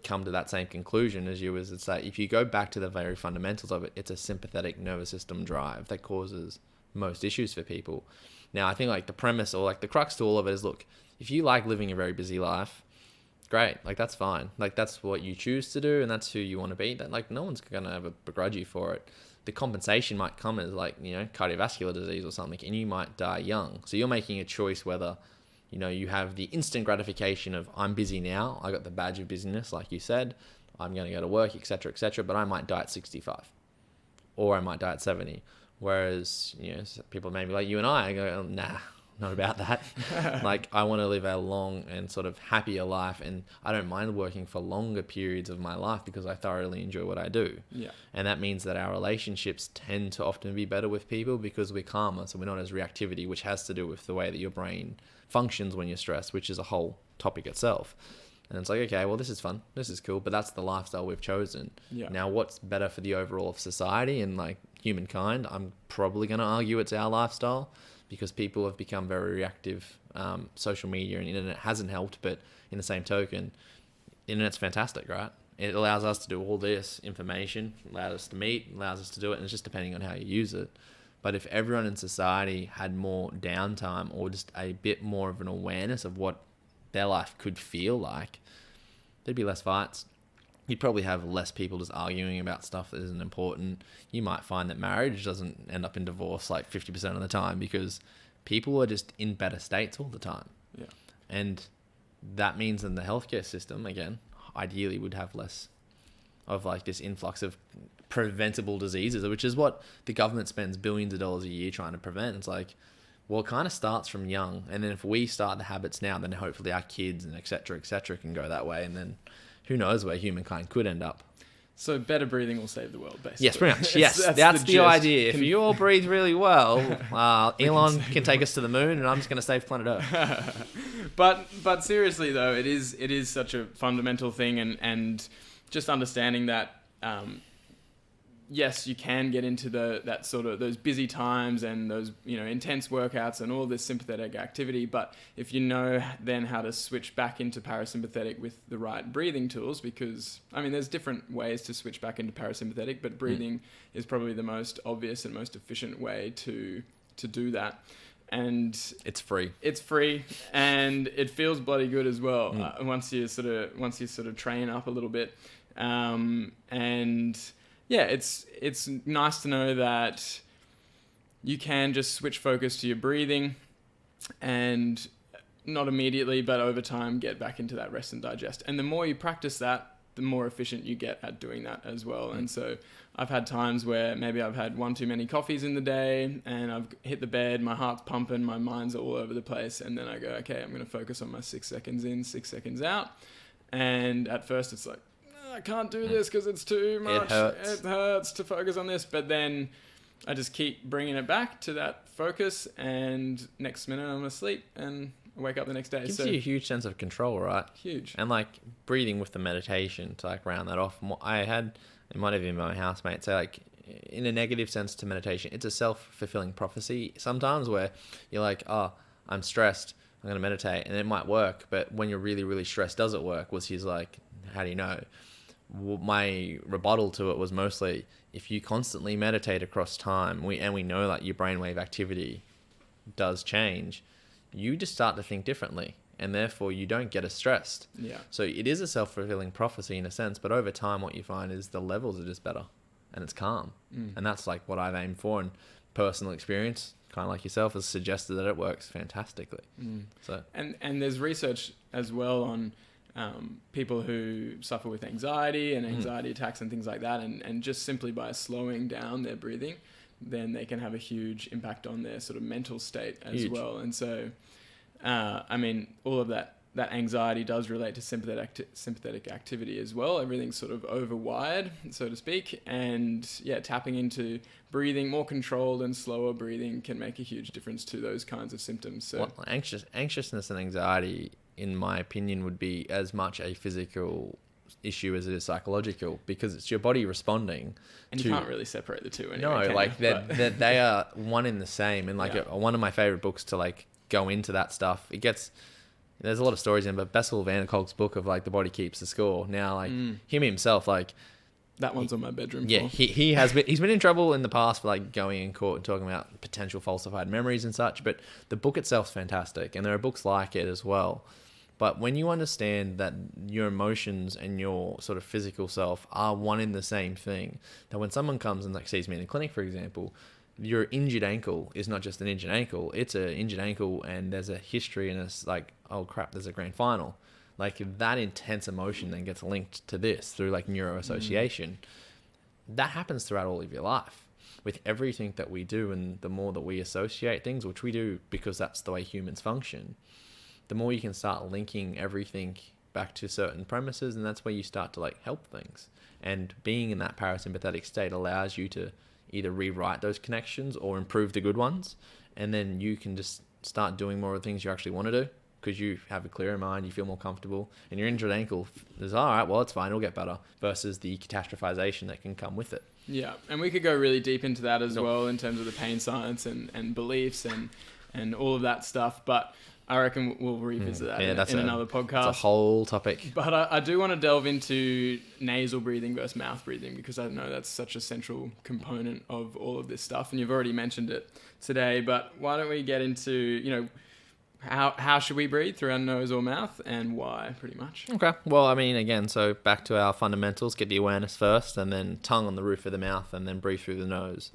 come to that same conclusion as you, is it's that if you go back to the very fundamentals of it, it's a sympathetic nervous system drive that causes most issues for people. Now, I think like the premise or like the crux to all of it is, look, if you like living a very busy life, great, like that's fine. Like that's what you choose to do and that's who you want to be. That, like, no one's going to ever begrudge you for it. The compensation might come as like, you know, cardiovascular disease or something, and you might die young. So you're making a choice whether you know, you have the instant gratification of I'm busy now. I got the badge of busyness, like you said. I'm going to go to work, etc., etc. But I might die at 65, or I might die at 70. Whereas, you know, people maybe like you and I go, nah, not about that. Like, I want to live a long and sort of happier life, and I don't mind working for longer periods of my life because I thoroughly enjoy what I do. Yeah. And that means that our relationships tend to often be better with people because we're calmer, so we're not as reactivity, which has to do with the way that your brain functions when you're stressed, which is a whole topic itself. And it's like, okay, well, this is fun, this is cool, but that's the lifestyle we've chosen. Yeah. Now, what's better for the overall of society and like humankind? I'm probably going to argue it's our lifestyle, because people have become very reactive. Social media and internet hasn't helped, but in the same token, internet's fantastic, right? It allows us to do all this information, allows us to meet, allows us to do it, and it's just depending on how you use it. But if everyone in society had more downtime, or just a bit more of an awareness of what their life could feel like, there'd be less fights. You'd probably have less people just arguing about stuff that isn't important. You might find that marriage doesn't end up in divorce like 50% of the time, because people are just in better states all the time. Yeah. And that means that the healthcare system, again, ideally would have less of like this influx of preventable diseases, which is what the government spends billions of dollars a year trying to prevent. It's like, well, it kind of starts from young. And then if we start the habits now, then hopefully our kids and et cetera, can go that way. And then who knows where humankind could end up. So better breathing will save the world, basically. Yes, pretty much. Yes, that's the idea. If you all breathe really well, Elon can take us to the moon, and I'm just going to save planet Earth. But seriously, though, it is such a fundamental thing, and just understanding that, yes, you can get into that sort of those busy times and those, you know, intense workouts and all this sympathetic activity. But if you know then how to switch back into parasympathetic with the right breathing tools, because I mean, there's different ways to switch back into parasympathetic, but breathing is probably the most obvious and most efficient way to do that. And it's free, and it feels bloody good as well. Once you sort of train up a little bit, and yeah, it's nice to know that you can just switch focus to your breathing, and not immediately, but over time, get back into that rest and digest. And the more you practice that, the more efficient you get at doing that as well. And so I've had times where maybe I've had one too many coffees in the day, and I've hit the bed, my heart's pumping, my mind's all over the place, and then I go, okay, I'm going to focus on my 6 seconds in, 6 seconds out. And at first it's like, I can't do this because it's too much. It hurts to focus on this. But then I just keep bringing it back to that focus, and next minute I'm asleep and I wake up the next day. It gives you a huge sense of control, right? Huge. And like breathing with the meditation to like round that off. I had, it might have been my housemate say, like, in a negative sense to meditation, it's a self-fulfilling prophecy sometimes, where you're like, oh, I'm stressed, I'm going to meditate, and it might work. But when you're really, really stressed, does it work? Was he's like, how do you know? My rebuttal to it was mostly, if you constantly meditate across time, we know that your brainwave activity does change, you just start to think differently, and therefore you don't get as stressed. Yeah. So it is a self-fulfilling prophecy in a sense, but over time what you find is the levels are just better, and it's calm. And that's like what I've aimed for, and personal experience, kind of like yourself, has suggested that it works fantastically. So and there's research as well on people who suffer with anxiety and anxiety attacks and things like that, and just simply by slowing down their breathing, then they can have a huge impact on their sort of mental state as well. And so, I mean, all of that anxiety does relate to sympathetic activity as well. Everything's sort of overwired, so to speak. And yeah, tapping into breathing, more controlled and slower breathing, can make a huge difference to those kinds of symptoms. So anxiousness and anxiety, in my opinion, would be as much a physical issue as it is psychological, because it's your body responding. And you can't really separate the two anyway. No, like they are one in the same. And like one of my favorite books to like go into that stuff, there's a lot of stories in, but Bessel van der Kolk's book of like The Body Keeps the Score. Now, like him himself, like that one's on my bedroom floor. Yeah, he's been in trouble in the past for like going in court and talking about potential falsified memories and such. But the book itself's fantastic, and there are books like it as well. But when you understand that your emotions and your sort of physical self are one in the same thing, that when someone comes and like sees me in the clinic, for example, your injured ankle is not just an injured ankle, it's an injured ankle and there's a history and it's like, oh crap, there's a grand final. Like that intense emotion then gets linked to this through like neuroassociation. That happens throughout all of your life with everything that we do. And the more that we associate things, which we do because that's the way humans function, the more you can start linking everything back to certain premises. And that's where you start to like help things. And being in that parasympathetic state allows you to either rewrite those connections or improve the good ones. And then you can just start doing more of the things you actually want to do because you have a clearer mind, you feel more comfortable, and your injured ankle is, all right, well, it's fine, it'll get better, versus the catastrophization that can come with it. Yeah, and we could go really deep into that as well in terms of the pain science and beliefs and all of that stuff, but I reckon we'll revisit that in another podcast. It's a whole topic. But I do want to delve into nasal breathing versus mouth breathing because I know that's such a central component of all of this stuff. And you've already mentioned it today, but why don't we get into, how should we breathe, through our nose or mouth, and why, pretty much? Okay. Well, I mean, again, so back to our fundamentals, get the awareness first, and then tongue on the roof of the mouth, and then breathe through the nose.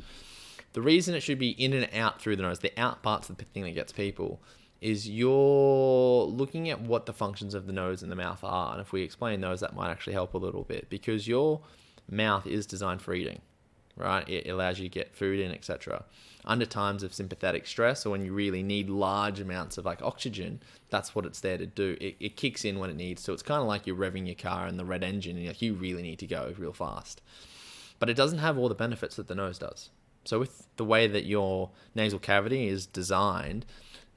The reason it should be in and out through the nose, the out part's the thing that gets people, is you're looking at what the functions of the nose and the mouth are. And if we explain those, that might actually help a little bit, because your mouth is designed for eating, right? It allows you to get food in, etc. Under times of sympathetic stress, or when you really need large amounts of like oxygen, that's what it's there to do. It kicks in when it needs to. It's kind of like you're revving your car and the red engine, and you really need to go real fast. But it doesn't have all the benefits that the nose does. So with the way that your nasal cavity is designed,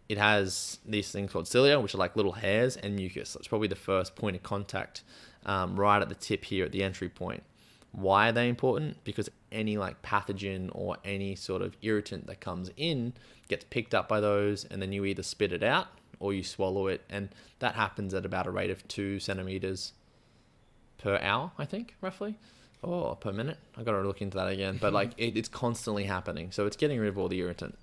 it has these things called cilia, which are like little hairs, and mucus. That's probably the first point of contact right at the tip here at the entry point. Why are they important? Because any like pathogen or any sort of irritant that comes in gets picked up by those, and then you either spit it out or you swallow it. And that happens at about a rate of 2 centimeters per hour, I think, roughly. Or per minute. I got to look into that again. But like it's constantly happening. So it's getting rid of all the irritant.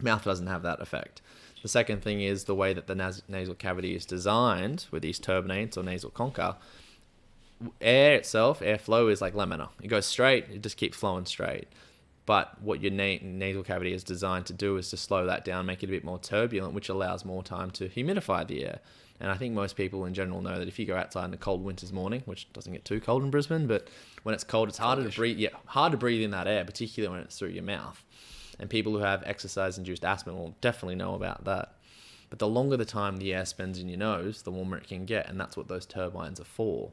Mouth doesn't have that effect. The second thing is the way that the nasal cavity is designed with these turbinates or nasal concha. Air itself, airflow is like laminar. It goes straight, it just keeps flowing straight. But what your nasal cavity is designed to do is to slow that down, make it a bit more turbulent, which allows more time to humidify the air. And I think most people in general know that if you go outside in a cold winter's morning, which doesn't get too cold in Brisbane, but when it's cold, it's harder to breathe. Yeah, hard to breathe in that air, particularly when it's through your mouth. And people who have exercise-induced asthma will definitely know about that. But the longer the time the air spends in your nose, the warmer it can get, and that's what those turbines are for.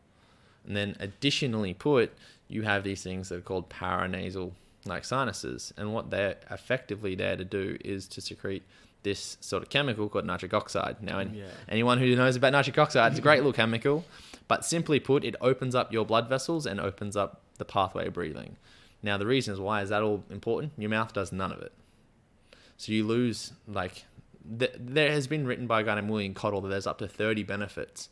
And then additionally put, you have these things that are called paranasal like sinuses, and what they're effectively there to do is to secrete this sort of chemical called nitric oxide. Now, anyone who knows about nitric oxide, it's a great little chemical, but simply put, it opens up your blood vessels and opens up the pathway of breathing. Now, the reason is why is that all important? Your mouth does none of it. So you lose, like, there has been written by a guy named William Cottle that there's up to 30 benefits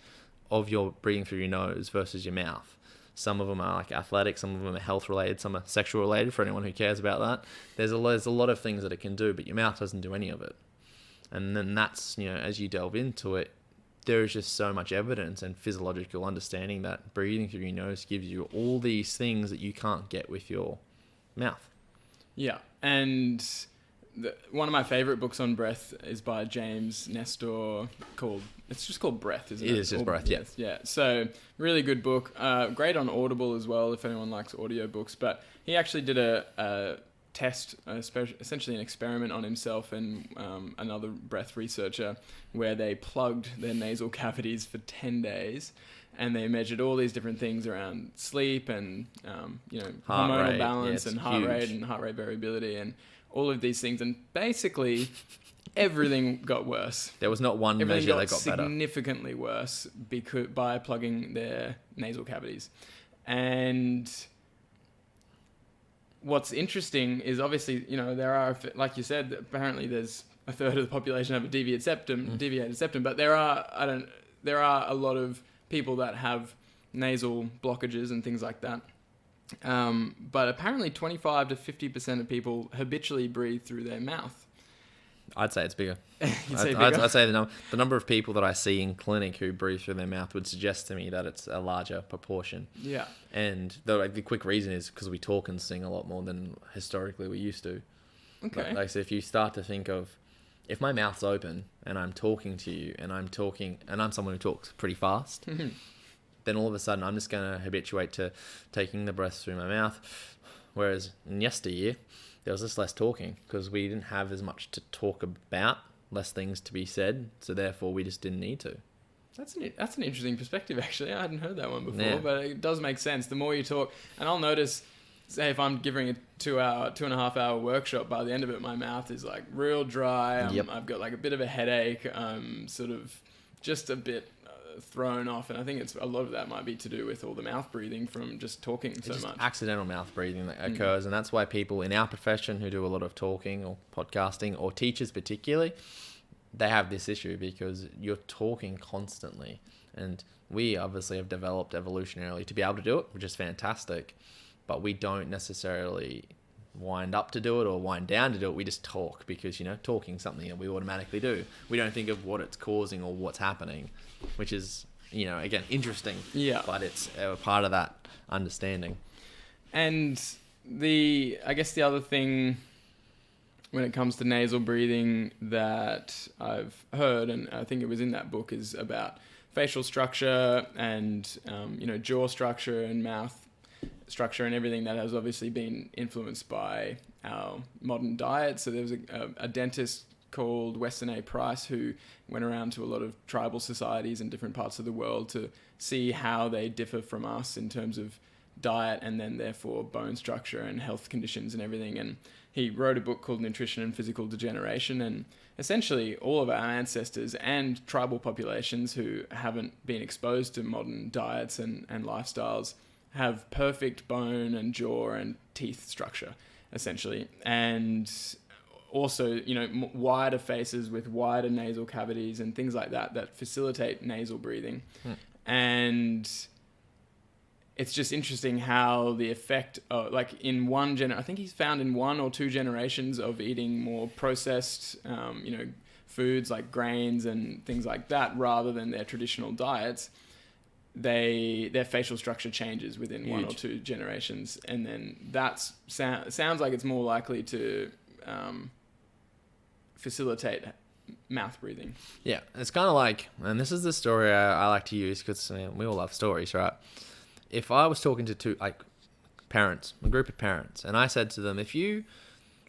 of your breathing through your nose versus your mouth. Some of them are like athletic, some of them are health related, some are sexual related for anyone who cares about that. There's a lot of things that it can do, but your mouth doesn't do any of it. And then that's, as you delve into it, there is just so much evidence and physiological understanding that breathing through your nose gives you all these things that you can't get with your mouth. Yeah. And one of my favorite books on breath is by James Nestor it's just called Breath, isn't it? It is just Breath, yeah. Yeah. So really good book. Great on Audible as well, if anyone likes audiobooks. But he actually did a test, essentially an experiment on himself and another breath researcher, where they plugged their nasal cavities for 10 days, and they measured all these different things around sleep and hormonal rate, balance and heart rate and heart rate variability and all of these things, and basically everything got worse. There was not one measure that got better. Significantly worse by plugging their nasal cavities. And what's interesting is obviously, there are, like you said, apparently there's a third of the population have a deviated septum, but there are a lot of people that have nasal blockages and things like that. But apparently 25 to 50% of people habitually breathe through their mouth. I'd say it's bigger. I'd say the number of people that I see in clinic who breathe through their mouth would suggest to me that it's a larger proportion. Yeah. And the quick reason is because we talk and sing a lot more than historically we used to. Okay. Like, so if you start to think of, if my mouth's open and I'm talking to you and I'm someone who talks pretty fast, then all of a sudden I'm just going to habituate to taking the breaths through my mouth. Whereas in yesteryear, there was just less talking because we didn't have as much to talk about, less things to be said. So therefore we just didn't need to. That's an interesting perspective, actually. I hadn't heard that one before, Yeah. but it does make sense. The more you talk, and I'll notice, say if I'm giving a 2.5 hour workshop, by the end of it, my mouth is like real dry. Yep. I've got like a bit of a headache. Sort of just a bit thrown off. And I think a lot of that might be to do with all the mouth breathing from just talking It's so just much. accidental mouth breathing that occurs. And that's why people in our profession who do a lot of talking or podcasting, or teachers particularly, they have this issue because you're talking constantly. And we obviously have developed evolutionarily to be able to do it, which is fantastic. But we don't necessarily wind up to do it or wind down to do it. We just talk because, talking is something that we automatically do. We don't think of what it's causing or what's happening, which is, again, interesting. Yeah. But it's a part of that understanding. And I guess the other thing when it comes to nasal breathing that I've heard, and I think it was in that book, is about facial structure and, jaw structure and mouth structure and everything that has obviously been influenced by our modern diet. So there was a dentist called Weston A. Price who went around to a lot of tribal societies in different parts of the world to see how they differ from us in terms of diet and then therefore bone structure and health conditions and everything. And he wrote a book called Nutrition and Physical Degeneration, and essentially all of our ancestors and tribal populations who haven't been exposed to modern diets and lifestyles have perfect bone and jaw and teeth structure, essentially. And also, wider faces with wider nasal cavities and things like that facilitate nasal breathing. And it's just interesting how the effect of, in I think he's found in 1 or 2 generations of eating more processed, foods like grains and things like that, rather than their traditional diets, their facial structure changes within 1 or 2 generations. And then that sounds like it's more likely to facilitate mouth breathing. Yeah, it's kind of like, and this is the story I like to use because we all love stories, right? If I was talking to two parents, a group of parents, and I said to them, if you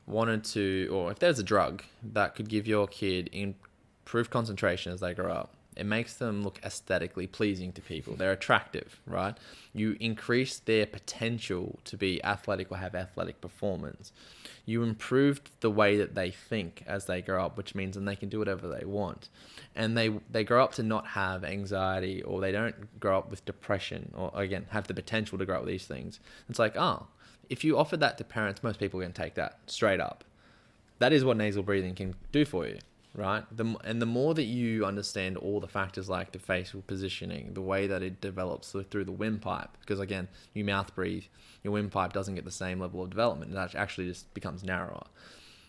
wanted to, or if there's a drug that could give your kid improved concentration as they grow up, it makes them look aesthetically pleasing to people. They're attractive, right? You increase their potential to be athletic or have athletic performance. You improved the way that they think as they grow up, which means then they can do whatever they want. And they grow up to not have anxiety, or they don't grow up with depression, or again, have the potential to grow up with these things. It's like, if you offered that to parents, most people are going to take that straight up. That is what nasal breathing can do for you, right? And the more that you understand all the factors like the facial positioning, the way that it develops through the windpipe, because again, you mouth breathe, your windpipe doesn't get the same level of development. It actually just becomes narrower.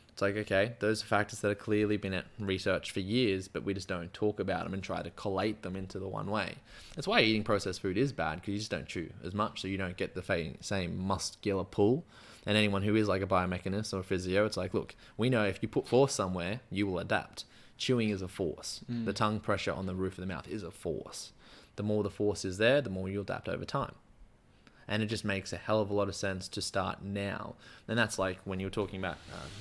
It's like, okay, those are factors that have clearly been researched for years, but we just don't talk about them and try to collate them into the one way. That's why eating processed food is bad, because you just don't chew as much, so you don't get the same muscular pull. And anyone who is like a biomechanist or a physio, it's like, look, we know if you put force somewhere, you will adapt. Chewing is a force. The tongue pressure on the roof of the mouth is a force. The more the force is there, the more you'll adapt over time. And it just makes a hell of a lot of sense to start now. And that's like when you were talking about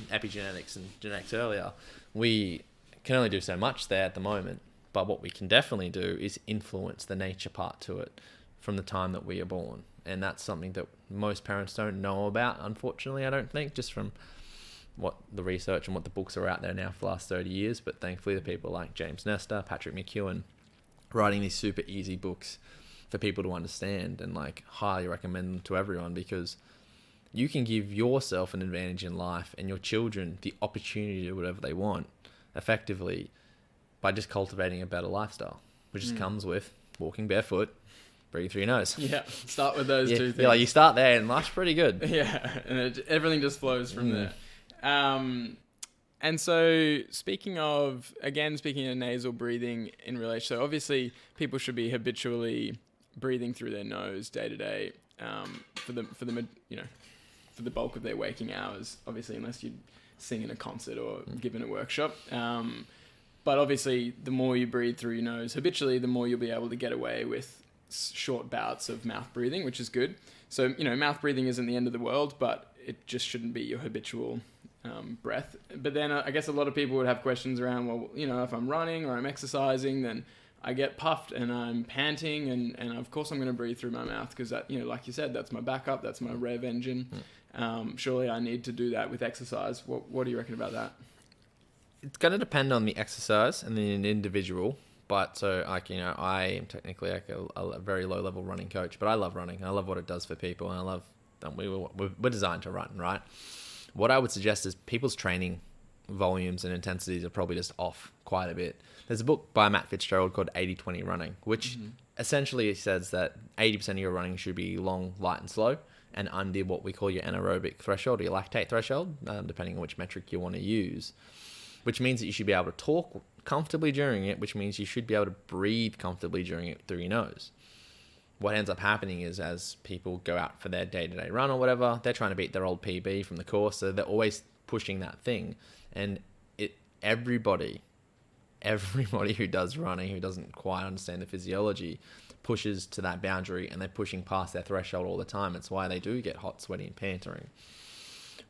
epigenetics and genetics earlier, we can only do so much there at the moment. But what we can definitely do is influence the nature part to it from the time that we are born. And that's something that most parents don't know about, unfortunately, I don't think, just from what the research and what the books are out there now for the last 30 years. But thankfully, the people like James Nestor, Patrick McEwen, writing these super easy books for people to understand, and highly recommend them to everyone, because you can give yourself an advantage in life and your children the opportunity to do whatever they want effectively by just cultivating a better lifestyle, which just comes with walking barefoot, breathing through your nose. Yeah, start with those 2 things. Yeah, you start there and life's pretty good. Yeah, and everything just flows from there. And so speaking of nasal breathing in relation, so obviously people should be habitually breathing through their nose day to day for the bulk of their waking hours, obviously, unless you sing in a concert or give in a workshop. But obviously, the more you breathe through your nose habitually, the more you'll be able to get away with short bouts of mouth breathing, which is good. So, mouth breathing isn't the end of the world, but it just shouldn't be your habitual breath. But then I guess a lot of people would have questions around, well, if I'm running or I'm exercising, then I get puffed and I'm panting, and of course I'm going to breathe through my mouth because that, like you said, that's my backup, that's my rev engine. Surely I need to do that with exercise. What do you reckon about that? It's going to depend on the exercise and the individual. But so, I am technically a very low level running coach, but I love running. I love what it does for people, and I love that we're designed to run, right? What I would suggest is people's training volumes and intensities are probably just off quite a bit. There's a book by Matt Fitzgerald called 80-20 Running, which essentially says that 80% of your running should be long, light, and slow, and under what we call your anaerobic threshold or your lactate threshold, depending on which metric you want to use, which means that you should be able to talk comfortably during it, which means you should be able to breathe comfortably during it through your nose. What ends up happening is as people go out for their day-to-day run or whatever, they're trying to beat their old PB from the course, so they're always pushing that thing. And everybody who does running, who doesn't quite understand the physiology, pushes to that boundary, and they're pushing past their threshold all the time. It's why they do get hot, sweaty, and panting.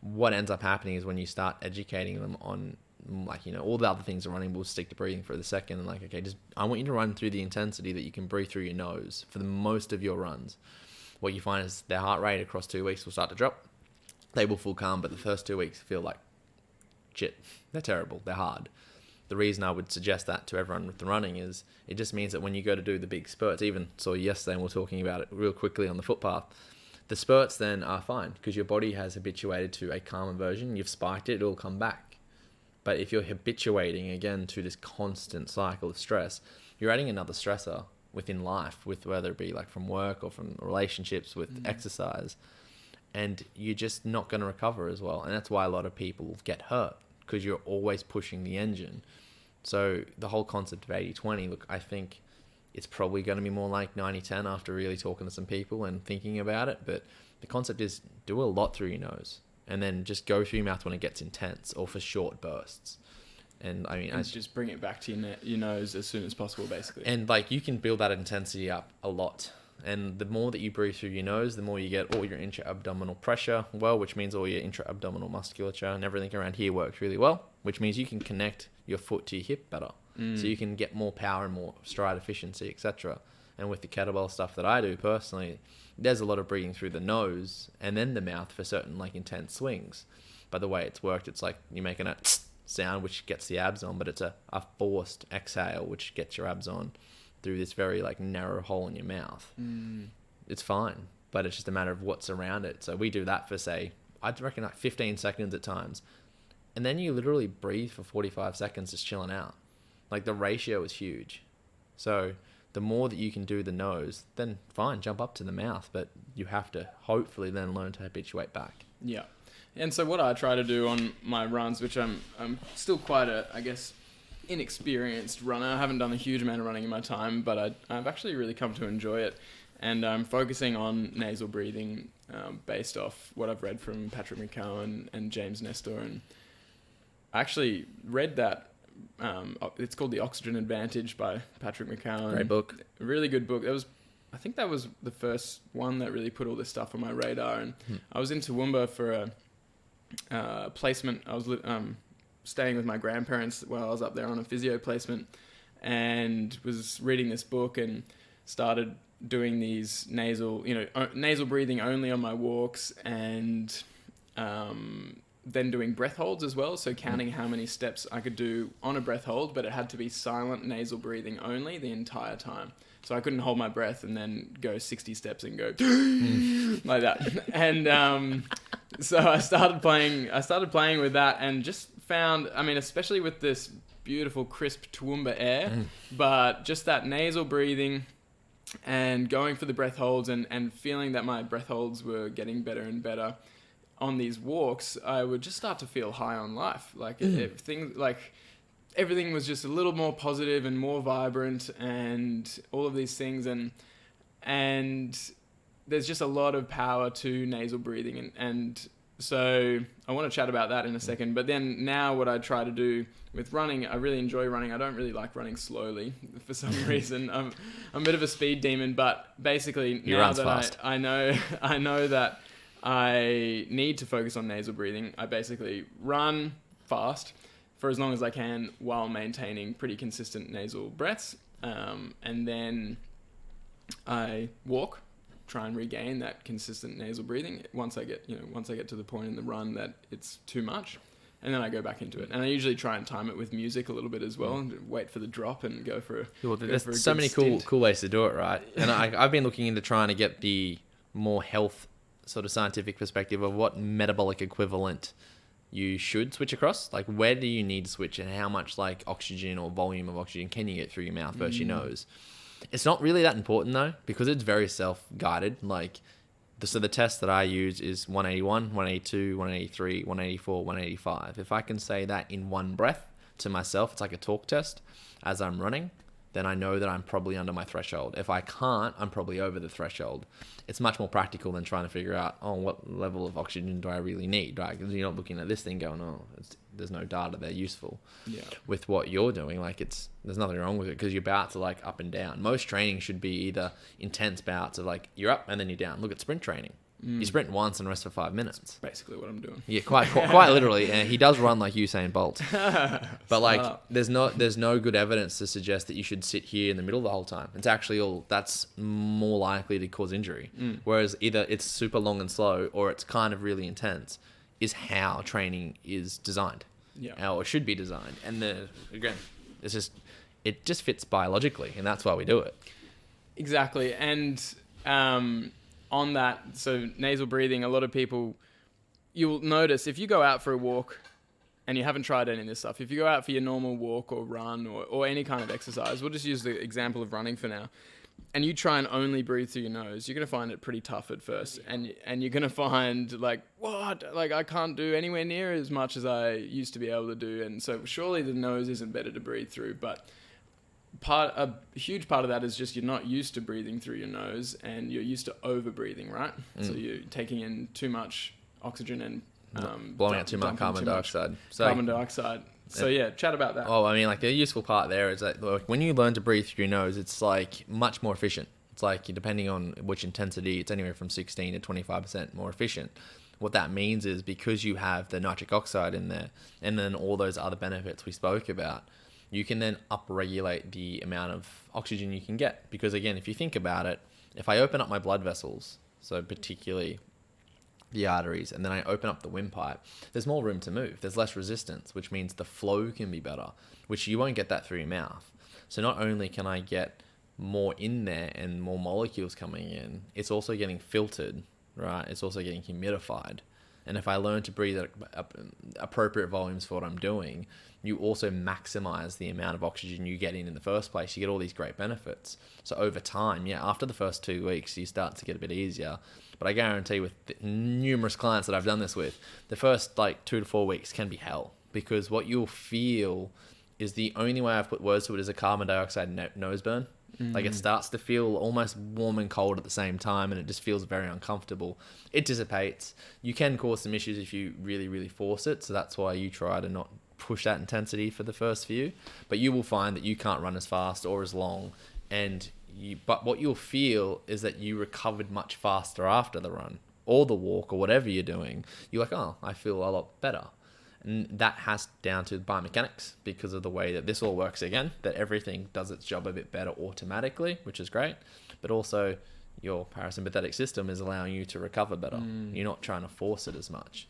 What ends up happening is when you start educating them on all the other things are running, we'll stick to breathing for the second, and okay, I want you to run through the intensity that you can breathe through your nose for the most of your runs. What you find is their heart rate across 2 weeks will start to drop. They will feel calm, but the first 2 weeks feel like shit. They're terrible. They're hard. The reason I would suggest that to everyone with the running is it just means that when you go to do the big spurts, even saw yesterday and we're talking about it real quickly on the footpath, the spurts then are fine because your body has habituated to a calmer version. You've spiked it, it'll come back. But if you're habituating again to this constant cycle of stress, you're adding another stressor within life, with whether it be like from work or from relationships with exercise, and you're just not going to recover as well. And that's why a lot of people get hurt, because you're always pushing the engine. So the whole concept of 80-20, look, I think it's probably going to be more like 90-10 after really talking to some people and thinking about it. But the concept is do a lot through your nose, and then just go through your mouth when it gets intense or for short bursts. And just bring it back to your nose as soon as possible, basically. And you can build that intensity up a lot. And the more that you breathe through your nose, the more you get all your intra-abdominal pressure, which means all your intra-abdominal musculature and everything around here works really well, which means you can connect your foot to your hip better. So you can get more power and more stride efficiency, etc. And with the kettlebell stuff that I do personally, there's a lot of breathing through the nose and then the mouth for certain intense swings. But the way it's worked, it's like you're making a sound which gets the abs on, but it's a forced exhale which gets your abs on through this very narrow hole in your mouth. It's fine, but it's just a matter of what's around it. So we do that for, say, I'd reckon 15 seconds at times. And then you literally breathe for 45 seconds just chilling out. The ratio is huge. So the more that you can do the nose, then fine, jump up to the mouth, but you have to hopefully then learn to habituate back. Yeah. And so what I try to do on my runs, which I'm still quite a, I guess, inexperienced runner. I haven't done a huge amount of running in my time, but I've actually really come to enjoy it. And I'm focusing on nasal breathing based off what I've read from Patrick McKeown and James Nestor. And I actually read that. It's called The Oxygen Advantage by Patrick McKeown. Great book. A really good book. I think that was the first one that really put all this stuff on my radar. And I was in Toowoomba for a placement. I was staying with my grandparents while I was up there on a physio placement, and was reading this book and started doing these nasal breathing only on my walks, and then doing breath holds as well. So counting how many steps I could do on a breath hold, but it had to be silent nasal breathing only the entire time. So I couldn't hold my breath and then go 60 steps and go like that. And so I started playing with that, and just found, especially with this beautiful crisp Toowoomba air, but just that nasal breathing and going for the breath holds and feeling that my breath holds were getting better and better on these walks, I would just start to feel high on life. Everything was just a little more positive and more vibrant, and all of these things, and there's just a lot of power to nasal breathing, and So I want to chat about that in a second. But then now what I try to do with running, I really enjoy running. I don't really like running slowly for some reason. I'm a bit of a speed demon, but basically now that I know that I need to focus on nasal breathing, I basically run fast for as long as I can while maintaining pretty consistent nasal breaths. And then I walk, try and regain that consistent nasal breathing once I get to the point in the run that it's too much, and then I go back into it. And I usually try and time it with music a little bit as well, and wait for the drop and go for a there's so many cool ways to do it, right? And I've been looking into trying to get the more health sort of scientific perspective of what metabolic equivalent you should switch across. Like, where do you need to switch, and how much like oxygen or volume of oxygen can you get through your mouth versus your nose? It's not really that important though, because it's very self-guided. Like, so the test that I use is 181, 182, 183, 184, 185. If I can say that in one breath to myself, it's like a talk test as I'm running, then I know that I'm probably under my threshold. If I can't, I'm probably over the threshold. It's much more practical than trying to figure out, what level of oxygen do I really need, right? Because you're not looking at this thing going, there's no data there useful. Yeah. With what you're doing, like, there's nothing wrong with it, because your bouts are like up and down. Most training should be either intense bouts of like you're up and then you're down. Look at sprint training. You sprint once and rest for 5 minutes. That's basically what I'm doing. Yeah, quite literally. And he does run like Usain Bolt. But like, there's no good evidence to suggest that you should sit here in the middle the whole time. It's actually that's more likely to cause injury. Whereas either it's super long and slow, or it's kind of really intense, is how training is designed. Yeah. Or should be designed. And it just fits biologically, and that's why we do it. Exactly. And on that, so nasal breathing, a lot of people, you'll notice if you go out for a walk and you haven't tried any of this stuff, if you go out for your normal walk or run or any kind of exercise, we'll just use the example of running for now, and you try and only breathe through your nose, you're going to find it pretty tough at first. And you're going to find like, I can't do anywhere near as much as I used to be able to do. And so surely the nose isn't better to breathe through, but a huge part of that is just you're not used to breathing through your nose, and you're used to over breathing, right? So you're taking in too much oxygen and blowing out too much carbon dioxide. So yeah, chat about that. Oh, I mean, like, the useful part there is that, like, when you learn to breathe through your nose, it's like much more efficient. It's like, depending on which intensity, it's anywhere from 16 to 25% more efficient. What that means is, because you have the nitric oxide in there, and then all those other benefits we spoke about, you can then upregulate the amount of oxygen you can get. Because again, if you think about it, if I open up my blood vessels, so particularly the arteries, and then I open up the windpipe, there's more room to move. There's less resistance, which means the flow can be better, which you won't get that through your mouth. So not only can I get more in there and more molecules coming in, it's also getting filtered, right? It's also getting humidified. And if I learn to breathe at appropriate volumes for what I'm doing, you also maximize the amount of oxygen you get in the first place. You get all these great benefits. So over time, after the first 2 weeks, you start to get a bit easier. But I guarantee, with numerous clients that I've done this with, the first 2 to 4 weeks can be hell, because what you'll feel is, the only way I've put words to it, is a carbon dioxide nose burn. Like, it starts to feel almost warm and cold at the same time, and it just feels very uncomfortable. It dissipates. You can cause some issues if you really, really force it. So that's why you try to not push that intensity for the first few. But you will find that you can't run as fast or as long. But what you'll feel is that you recovered much faster after the run or the walk or whatever you're doing. You're like, I feel a lot better. And that has down to biomechanics, because of the way that this all works again, that everything does its job a bit better automatically, which is great. But also, your parasympathetic system is allowing you to recover better. You're not trying to force it as much.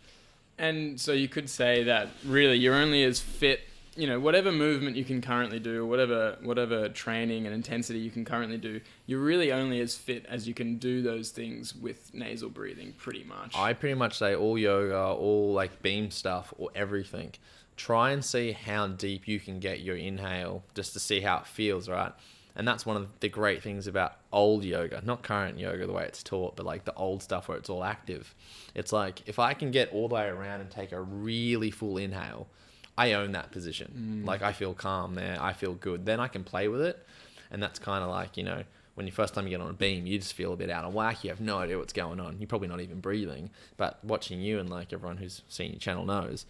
And so you could say that really you're only as fit, whatever movement you can currently do, whatever training and intensity you can currently do, you're really only as fit as you can do those things with nasal breathing, pretty much. I pretty much say all yoga, all like beam stuff, or everything. Try and see how deep you can get your inhale, just to see how it feels, right? And that's one of the great things about old yoga, not current yoga the way it's taught, but like the old stuff where it's all active. It's like, if I can get all the way around and take a really full inhale, I own that position. Like, I feel calm there. I feel good. Then I can play with it. And that's kind of like, when you first time you get on a beam, you just feel a bit out of whack. You have no idea what's going on. You're probably not even breathing. But watching you, and like everyone who's seen your channel knows,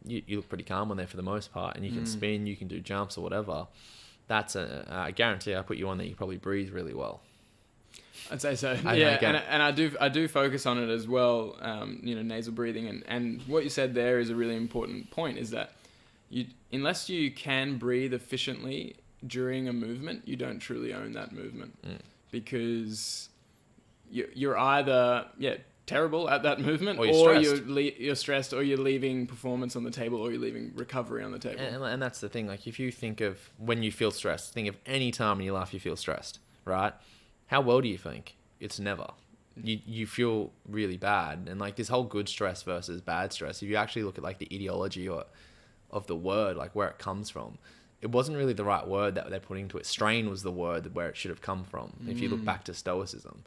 you look pretty calm on there for the most part, and you can spin, you can do jumps or whatever. That's I guarantee I put you on there, you probably breathe really well. I'd say so. And I do focus on it as well. Nasal breathing, and what you said there is a really important point. Is that unless you can breathe efficiently during a movement, you don't truly own that movement, because you're either terrible at that movement, or you're stressed, or you're leaving performance on the table, or you're leaving recovery on the table. And that's the thing. Like, if you think of when you feel stressed, think of any time in your life you feel stressed, right? How well do you think? It's never. You feel really bad. And like this whole good stress versus bad stress, if you actually look at like the ideology of the word, like where it comes from, it wasn't really the right word that they're putting to it. Strain was the word where it should have come from. If you look back to Stoicism,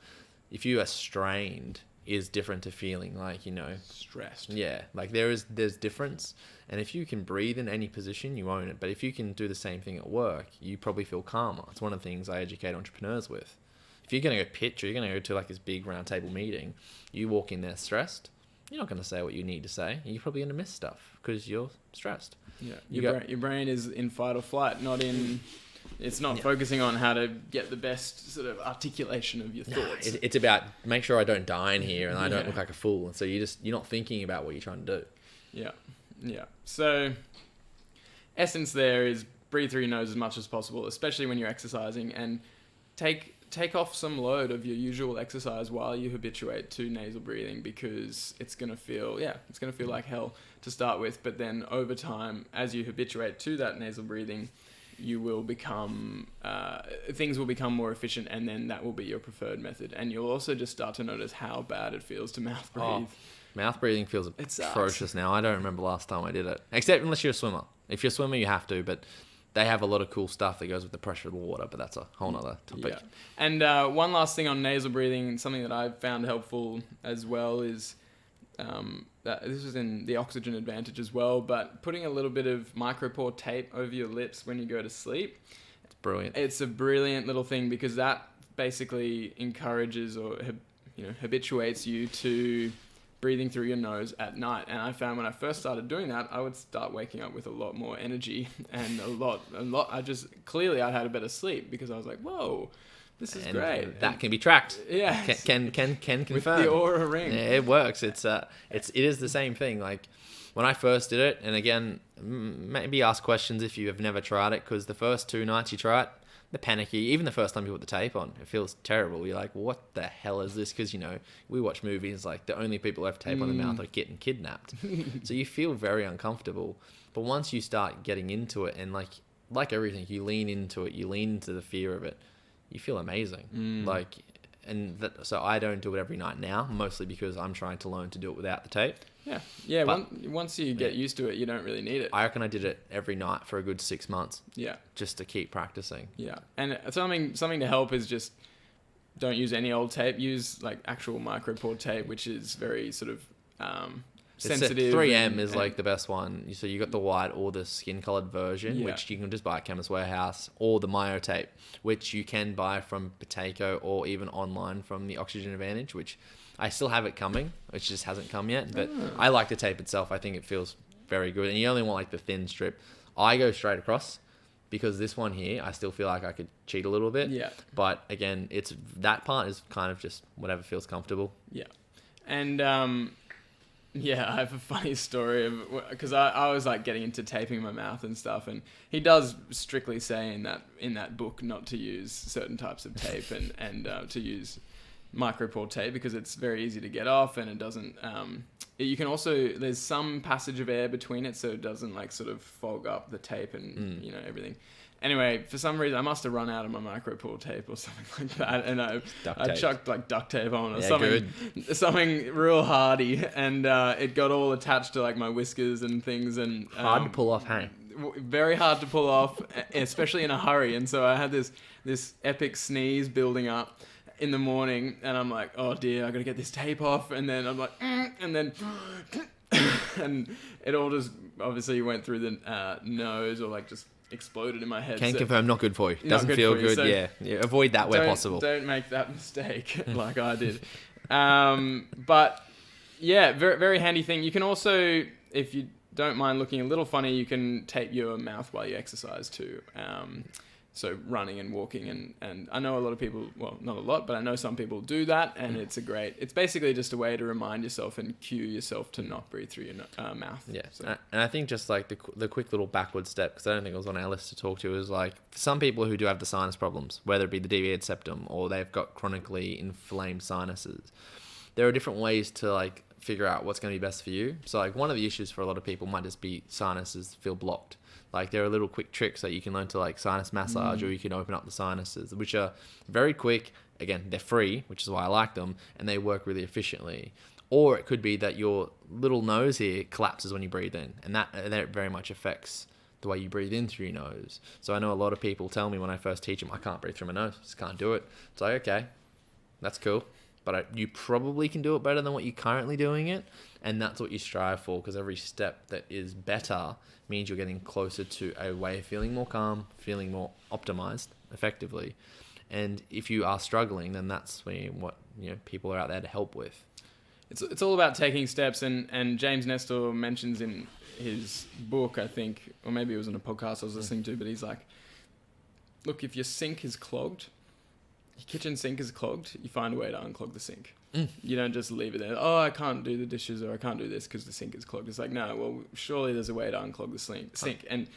if you are strained, is different to feeling like, stressed. Yeah, like there's difference. And if you can breathe in any position, you own it. But if you can do the same thing at work, you probably feel calmer. It's one of the things I educate entrepreneurs with. If you're going to go pitch, or you're going to go to like this big round table meeting, you walk in there stressed, you're not going to say what you need to say. You're probably going to miss stuff because you're stressed. Yeah, your brain is in fight or flight, not in... It's not focusing on how to get the best sort of articulation of your thoughts. It's about make sure I don't die in here and I don't look like a fool. And so you're not thinking about what you're trying to do. Yeah. So essence there is breathe through your nose as much as possible, especially when you're exercising, and take off some load of your usual exercise while you habituate to nasal breathing, because it's going to feel like hell to start with. But then over time, as you habituate to that nasal breathing, you will become, things will become more efficient, and then that will be your preferred method. And you'll also just start to notice how bad it feels to mouth breathe. Mouth breathing feels atrocious now. I don't remember last time I did it, except unless you're a swimmer. If you're a swimmer, you have to, but they have a lot of cool stuff that goes with the pressure of the water, but that's a whole nother topic. Yeah. And one last thing on nasal breathing, something that I've found helpful as well is, this was in the Oxygen Advantage as well, but putting a little bit of micropore tape over your lips when you go to sleep. It's brilliant. It's a brilliant little thing, because that basically encourages or habituates you to breathing through your nose at night. And I found when I first started doing that, I would start waking up with a lot more energy and a lot. I had a better sleep, because I was like, whoa, this is great. That can be tracked. Yeah. Can confirm. With the Aura ring. Yeah, it works. It is the same thing. Like when I first did it, and again, maybe ask questions if you have never tried it, because the first 2 nights you try it, they're panicky. Even the first time you put the tape on, it feels terrible. You're like, what the hell is this? Because, we watch movies like the only people who have tape on their mouth are getting kidnapped. So you feel very uncomfortable. But once you start getting into it, and like everything, you lean into it, you lean into the fear of it, you feel amazing. So I don't do it every night now, mostly because I'm trying to learn to do it without the tape. Yeah. Once you get used to it, you don't really need it. I reckon I did it every night for a good 6 months. Yeah. Just to keep practicing. Yeah. And something to help is just don't use any old tape. Use like actual micropore tape, which is very sort of sensitive. 3M is like the best one. So you got the white or the skin colored version, which you can just buy at Chemist Warehouse, or the Myo tape, which you can buy from Pateco or even online from the Oxygen Advantage, which I still have it coming, which just hasn't come yet. But I like the tape itself. I think it feels very good. And you only want like the thin strip. I go straight across, because this one here, I still feel like I could cheat a little bit. Yeah. But again, that part is kind of just whatever feels comfortable. Yeah. And I have a funny story because I was like getting into taping my mouth and stuff, and he does strictly say in that book not to use certain types of tape and to use micropore tape, because it's very easy to get off, and it doesn't. You can also, there's some passage of air between it, so it doesn't like sort of fog up the tape and everything. Anyway, for some reason, I must have run out of my micropore tape or something like that, and I chucked like duct tape on or something real hardy, and it got all attached to like my whiskers and things, and hard to pull off, hey? Very hard to pull off, especially in a hurry. And so I had this epic sneeze building up in the morning, and I'm like, oh dear, I gotta get this tape off, and then I'm like, and then and it all just obviously went through the nose or like just exploded in my head. Can So confirm, not good for you. not Doesn't good feel for you, good. so Yeah, avoid that where possible. Don't make that mistake like I did. But yeah, very, very handy thing. You can also, if you don't mind looking a little funny, you can tape your mouth while you exercise too. So running and walking, and I know a lot of people, well, not a lot, but I know some people do that, and it's basically just a way to remind yourself and cue yourself to not breathe through your mouth. Yeah, So. and I think just like the quick little backward step, because I don't think it was on our list to talk to, is like some people who do have the sinus problems, whether it be the deviated septum or they've got chronically inflamed sinuses. There are different ways to like figure out what's going to be best for you. So like one of the issues for a lot of people might just be sinuses feel blocked. Like there are little quick tricks that you can learn to like sinus massage, or you can open up the sinuses, which are very quick. Again, they're free, which is why I like them, and they work really efficiently. Or it could be that your little nose here collapses when you breathe in, and that very much affects the way you breathe in through your nose. So I know a lot of people tell me when I first teach them, I can't breathe through my nose, just can't do it. It's like, okay, that's cool, but you probably can do it better than what you're currently doing it, and that's what you strive for, because every step that is better means you're getting closer to a way of feeling more calm, feeling more optimized effectively. And if you are struggling, then that's what people are out there to help with. It's all about taking steps, and James Nestor mentions in his book, I think, or maybe it was on a podcast I was listening to, but he's like, look, if your sink is clogged, your kitchen sink is clogged, you find a way to unclog the sink. You don't just leave it there. Oh, I can't do the dishes, or I can't do this because the sink is clogged. It's like, no, well, surely there's a way to unclog the sink. And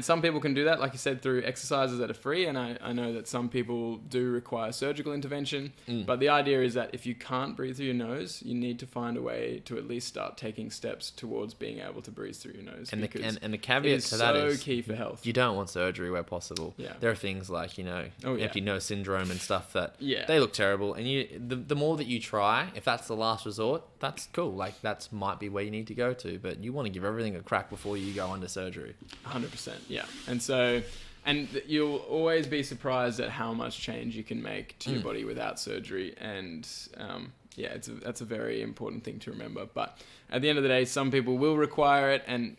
some people can do that, like you said, through exercises that are free. And I know that some people do require surgical intervention. But the idea is that if you can't breathe through your nose, you need to find a way to at least start taking steps towards being able to breathe through your nose. And the caveat to that is key for health. You don't want surgery where possible. Yeah. There are things like empty nose syndrome and stuff that they look terrible. And the more that you try, if that's the last resort, that's cool. Like that's might be where you need to go to, but you want to give everything a crack before you go under surgery. 100%, yeah. And you'll always be surprised at how much change you can make to your body without surgery. And that's a very important thing to remember. But at the end of the day, some people will require it, and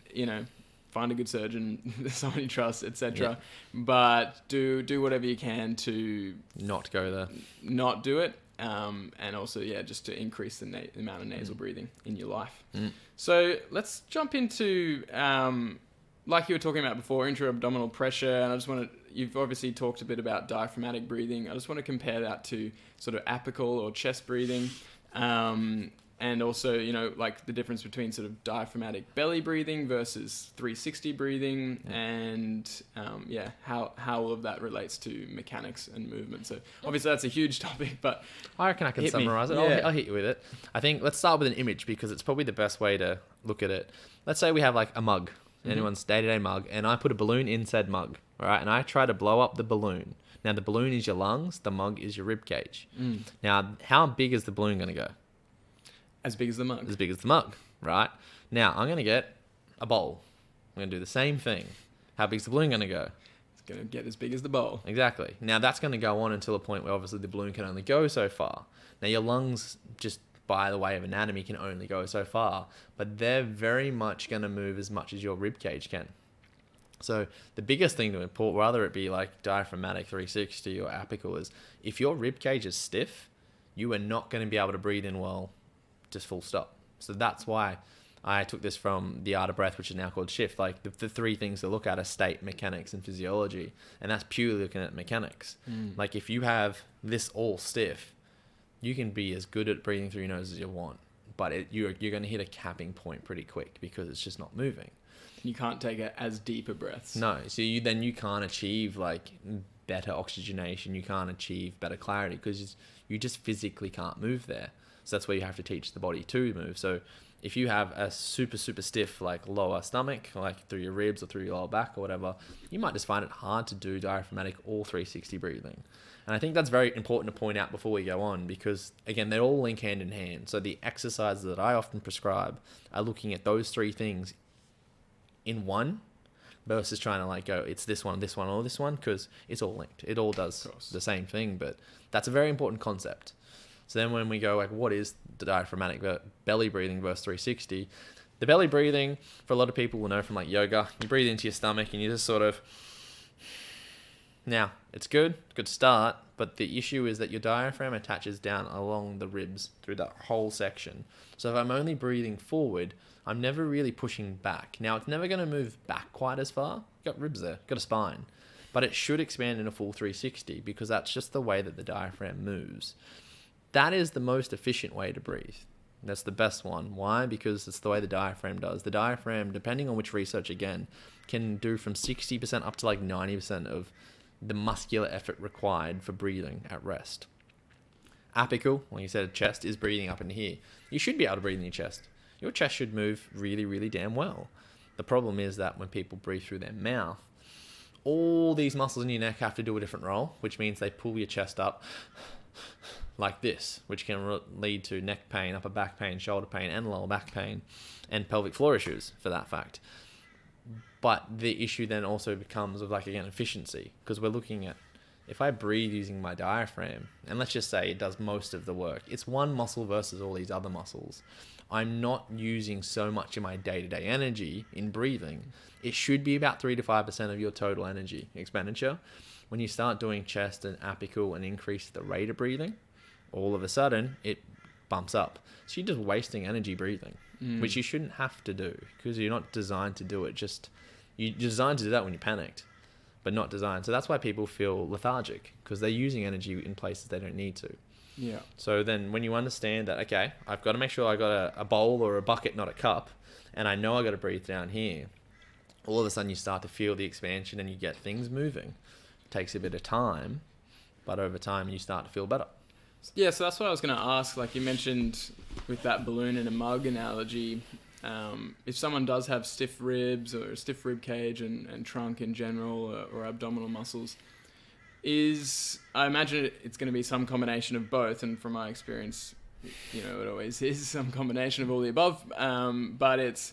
find a good surgeon, someone you trust, etc. Yeah. But do whatever you can to not go there, not do it. And also, just to increase the amount of nasal breathing in your life. So let's jump into, like you were talking about before, intra-abdominal pressure. And you've obviously talked a bit about diaphragmatic breathing. I just want to compare that to sort of apical or chest breathing. And also, like the difference between sort of diaphragmatic belly breathing versus 360 breathing, and how all of that relates to mechanics and movement. So obviously that's a huge topic, but I reckon I can summarize it. I'll hit you with it. I think let's start with an image, because it's probably the best way to look at it. Let's say we have like a mug, anyone's day-to-day mug, and I put a balloon inside mug, right? And I try to blow up the balloon. Now the balloon is your lungs, the mug is your rib cage. Now, how big is the balloon going to go? As big as the mug. As big as the mug, right? Now, I'm going to get a bowl. I'm going to do the same thing. How big is the balloon going to go? It's going to get as big as the bowl. Exactly. Now, that's going to go on until a point where obviously the balloon can only go so far. Now, your lungs, just by the way of anatomy, can only go so far. But they're very much going to move as much as your rib cage can. So the biggest thing to import, whether it be like diaphragmatic 360 or apical, is if your rib cage is stiff, you are not going to be able to breathe in well. Just full stop. So that's why I took this from the Art of Breath, which is now called Shift. Like the three things to look at are state, mechanics, and physiology. And that's purely looking at mechanics. Like if you have this all stiff, you can be as good at breathing through your nose as you want. But you're going to hit a capping point pretty quick because it's just not moving. You can't take it as deeper breaths. No. So you can't achieve like better oxygenation. You can't achieve better clarity because you just physically can't move there. So that's where you have to teach the body to move. So if you have a super, super stiff, like lower stomach, like through your ribs or through your lower back or whatever, you might just find it hard to do diaphragmatic or 360 breathing. And I think that's very important to point out before we go on, because again, they all link hand in hand. So the exercises that I often prescribe are looking at those three things in one versus trying to like go, it's this one, or this one, because it's all linked. It all does the same thing, but that's a very important concept. So then when we go like, what is the diaphragmatic belly breathing versus 360? The belly breathing, for a lot of people will know from like yoga, you breathe into your stomach and you just sort of, now it's good start, but the issue is that your diaphragm attaches down along the ribs through that whole section. So if I'm only breathing forward, I'm never really pushing back. Now it's never going to move back quite as far. You've got ribs there, got a spine, but it should expand in a full 360 because that's just the way that the diaphragm moves. That is the most efficient way to breathe. That's the best one. Why? Because it's the way the diaphragm does. The diaphragm, depending on which research again, can do from 60% up to like 90% of the muscular effort required for breathing at rest. Apical, like you said, chest, is breathing up in here. You should be able to breathe in your chest. Your chest should move really, really damn well. The problem is that when people breathe through their mouth, all these muscles in your neck have to do a different role, which means they pull your chest up like this, which can lead to neck pain, upper back pain, shoulder pain, and lower back pain, and pelvic floor issues for that fact. But the issue then also becomes of like, again, efficiency, because we're looking at, if I breathe using my diaphragm, and let's just say it does most of the work, it's one muscle versus all these other muscles. I'm not using so much of my day-to-day energy in breathing. It should be about 3 to 5% of your total energy expenditure. When you start doing chest and apical and increase the rate of breathing, all of a sudden it bumps up. So you're just wasting energy breathing, which you shouldn't have to do because you're not designed to do it. You're designed to do that when you're panicked, but not designed. So that's why people feel lethargic, because they're using energy in places they don't need to. Yeah. So then when you understand that, okay, I've got to make sure I got a bowl or a bucket, not a cup, and I know I got to breathe down here, all of a sudden you start to feel the expansion and you get things moving. It takes a bit of time, but over time you start to feel better. Yeah, so that's what I was going to ask. Like you mentioned with that balloon in a mug analogy, if someone does have stiff ribs or a stiff rib cage and trunk in general or abdominal muscles, I imagine it's going to be some combination of both. And from my experience, it always is some combination of all the above. But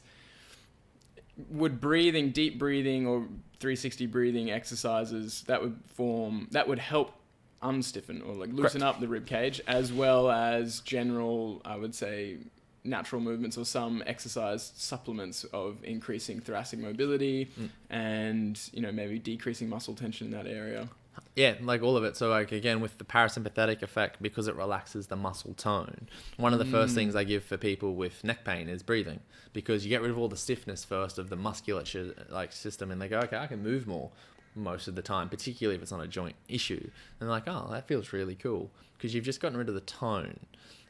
would deep breathing or 360 breathing exercises that would help unstiffen or like loosen up the rib cage, as well as general, I would say, natural movements or some exercise supplements of increasing thoracic mobility and maybe decreasing muscle tension in that area. Yeah, like all of it. So like again, with the parasympathetic effect, because it relaxes the muscle tone, one of the first things I give for people with neck pain is breathing, because you get rid of all the stiffness first of the musculature like system, and they go, okay, I can move more most of the time, particularly if it's not a joint issue. And they're like, oh, that feels really cool, because you've just gotten rid of the tone.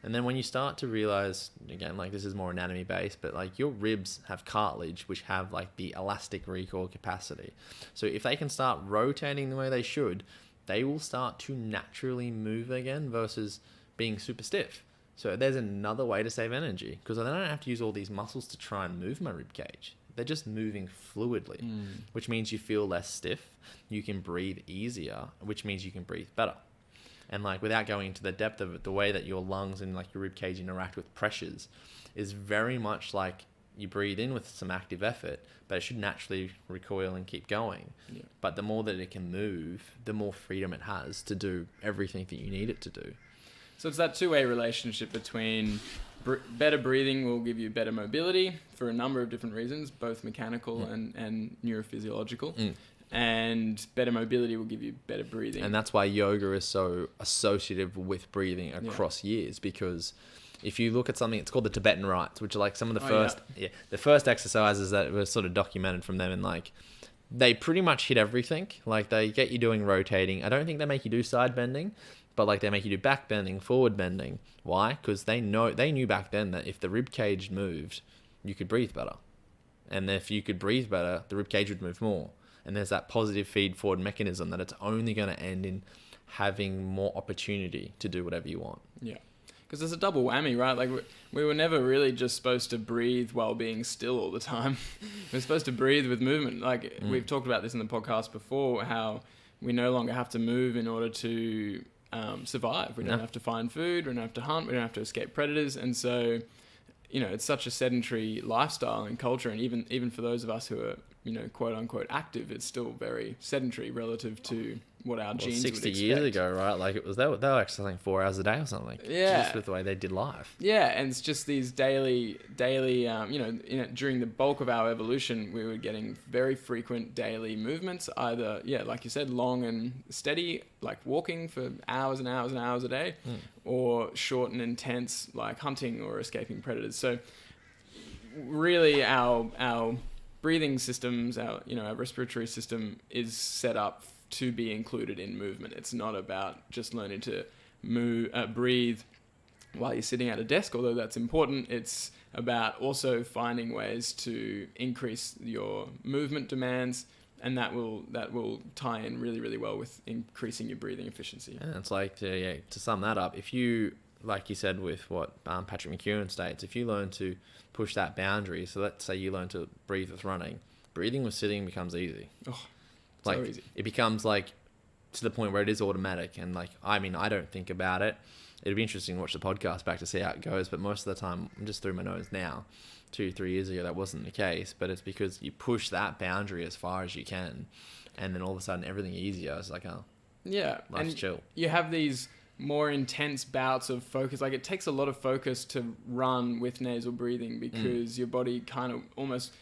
And then when you start to realize, again, like this is more anatomy based, but like your ribs have cartilage, which have like the elastic recoil capacity. So if they can start rotating the way they should, they will start to naturally move again versus being super stiff. So there's another way to save energy, because I don't have to use all these muscles to try and move my rib cage. They're just moving fluidly, which means you feel less stiff. You can breathe easier, which means you can breathe better. And like without going into the depth of it, the way that your lungs and like your rib cage interact with pressures is very much like you breathe in with some active effort, but it should naturally recoil and keep going. Yeah. But the more that it can move, the more freedom it has to do everything that you need it to do. So it's that two-way relationship between better breathing will give you better mobility for a number of different reasons, both mechanical and neurophysiological. And better mobility will give you better breathing. And that's why yoga is so associative with breathing across years, because if you look at something, it's called the Tibetan rites, which are like some of the the first exercises that were sort of documented from them, and like they pretty much hit everything. Like they get you doing rotating. I don't think they make you do side bending, but like they make you do back bending, forward bending. Why? Because they knew back then that if the rib cage moved, you could breathe better, and if you could breathe better, the rib cage would move more. And there's that positive feed forward mechanism that it's only going to end in having more opportunity to do whatever you want. Yeah. Because there's a double whammy, right? Like we were never really just supposed to breathe while being still all the time. We're supposed to breathe with movement. Like we've talked about this in the podcast before, how we no longer have to move in order to survive. We don't have to find food. We don't have to hunt. We don't have to escape predators. And so, it's such a sedentary lifestyle and culture. And even for those of us who are, quote unquote active. It's still very sedentary relative to what our genes 60 would expect. years ago, right? Like it was, they were exercising 4 hours a day or something. Yeah. Just with the way they did life. Yeah, and it's just these daily, during the bulk of our evolution, we were getting very frequent daily movements, either, like you said, long and steady, like walking for hours and hours and hours a day, or short and intense, like hunting or escaping predators. So really our breathing systems, our respiratory system is set up to be included in movement. It's not about just learning to breathe while you're sitting at a desk, although that's important. It's about also finding ways to increase your movement demands, and that will tie in really, really well with increasing your breathing efficiency. And it's like, to sum that up, if you, like you said with what Patrick McEwen states, if you learn to push that boundary, so let's say you learn to breathe with running, breathing with sitting becomes easy. Oh, like so easy. It becomes like to the point where it is automatic. And like, I don't think about it. It'd be interesting to watch the podcast back to see how it goes, but most of the time I'm just through my nose now. 2-3 years ago that wasn't the case, but it's because you push that boundary as far as you can, and then all of a sudden everything easier. It's like, oh yeah, life's chill. You have these more intense bouts of focus. Like it takes a lot of focus to run with nasal breathing, because your body kind of almost,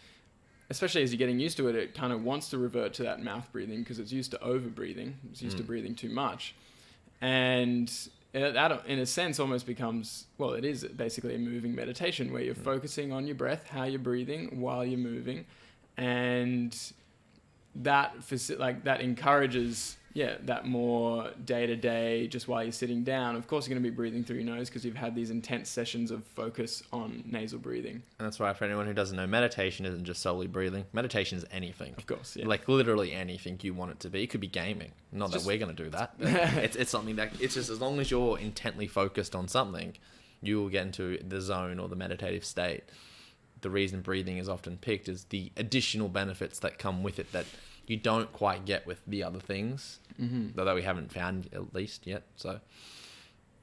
especially as you're getting used to it, it kind of wants to revert to that mouth breathing because it's used to over breathing. It's used to breathing too much. And that, in a sense, almost becomes, well, it is basically a moving meditation where you're focusing on your breath, how you're breathing while you're moving. And that encourages that more day-to-day, just while you're sitting down. Of course, you're going to be breathing through your nose because you've had these intense sessions of focus on nasal breathing. And that's right. For anyone who doesn't know, meditation isn't just solely breathing. Meditation is anything. Of course, yeah. Like literally anything you want it to be. It could be gaming. Not that we're going to do that. It's something that, it's just as long as you're intently focused on something, you will get into the zone or the meditative state. The reason breathing is often picked is the additional benefits that come with it that you don't quite get with the other things, though we haven't found at least yet. So,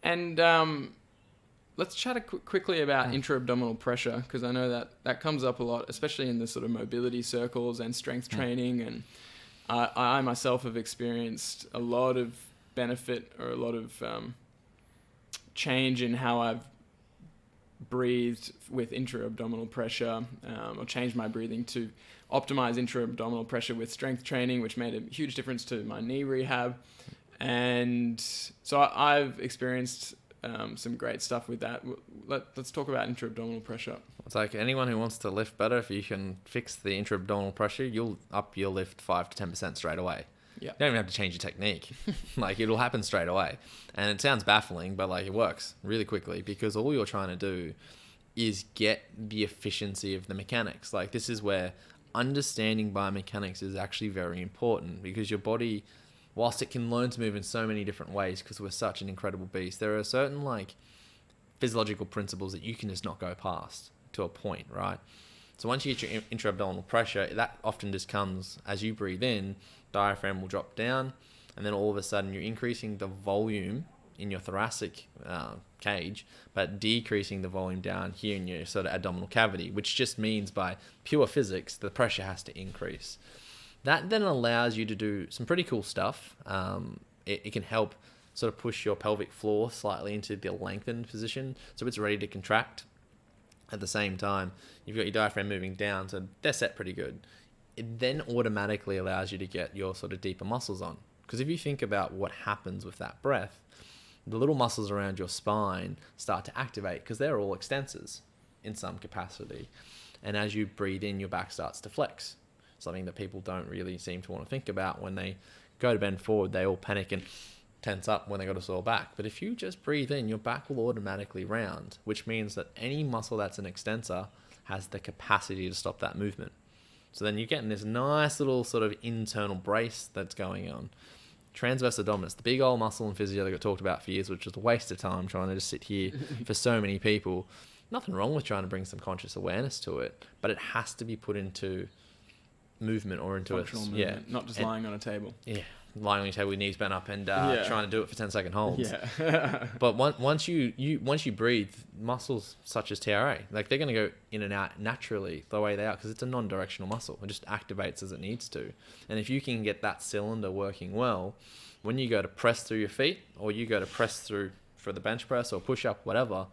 and let's chat quickly about intra-abdominal pressure, because I know that comes up a lot, especially in the sort of mobility circles and strength training. And I myself have experienced a lot of benefit, or a lot of change in how I've breathed with intra-abdominal pressure, or changed my breathing to optimize intra-abdominal pressure with strength training, which made a huge difference to my knee rehab. And so I've experienced some great stuff with that. Let's talk about intra-abdominal pressure. It's like anyone who wants to lift better, if you can fix the intra-abdominal pressure, you'll up your lift 5 to 10% straight away. Yeah. You don't even have to change your technique. Like it'll happen straight away. And it sounds baffling, but like it works really quickly, because all you're trying to do is get the efficiency of the mechanics. Like this is where understanding biomechanics is actually very important, because your body, whilst it can learn to move in so many different ways because we're such an incredible beast, there are certain like physiological principles that you can just not go past to a point, right? So once you get your intra-abdominal pressure, that often just comes as you breathe in, diaphragm will drop down, and then all of a sudden you're increasing the volume in your thoracic cage, but decreasing the volume down here in your sort of abdominal cavity, which just means by pure physics, the pressure has to increase. That then allows you to do some pretty cool stuff. It can help sort of push your pelvic floor slightly into the lengthened position, so it's ready to contract. At the same time, you've got your diaphragm moving down, so they're set pretty good. It then automatically allows you to get your sort of deeper muscles on. Because if you think about what happens with that breath, the little muscles around your spine start to activate because they're all extensors in some capacity. And as you breathe in, your back starts to flex. Something that people don't really seem to want to think about. When they go to bend forward, they all panic and tense up when they got a sore back. But if you just breathe in, your back will automatically round, which means that any muscle that's an extensor has the capacity to stop that movement. So then you're getting this nice little sort of internal brace that's going on. Transverse abdominis, the big old muscle in physio that got talked about for years, which is a waste of time trying to just sit here for so many people. Nothing wrong with trying to bring some conscious awareness to it, but it has to be put into movement or into functional movement, not just lying on a table. Yeah, lying on your table, knees bent up, and trying to do it for 10-second holds. Yeah. But once you breathe, muscles such as TRA, like they're going to go in and out naturally the way they are because it's a non-directional muscle. It just activates as it needs to. And if you can get that cylinder working well, when you go to press through your feet or you go to press through for the bench press or push up, whatever,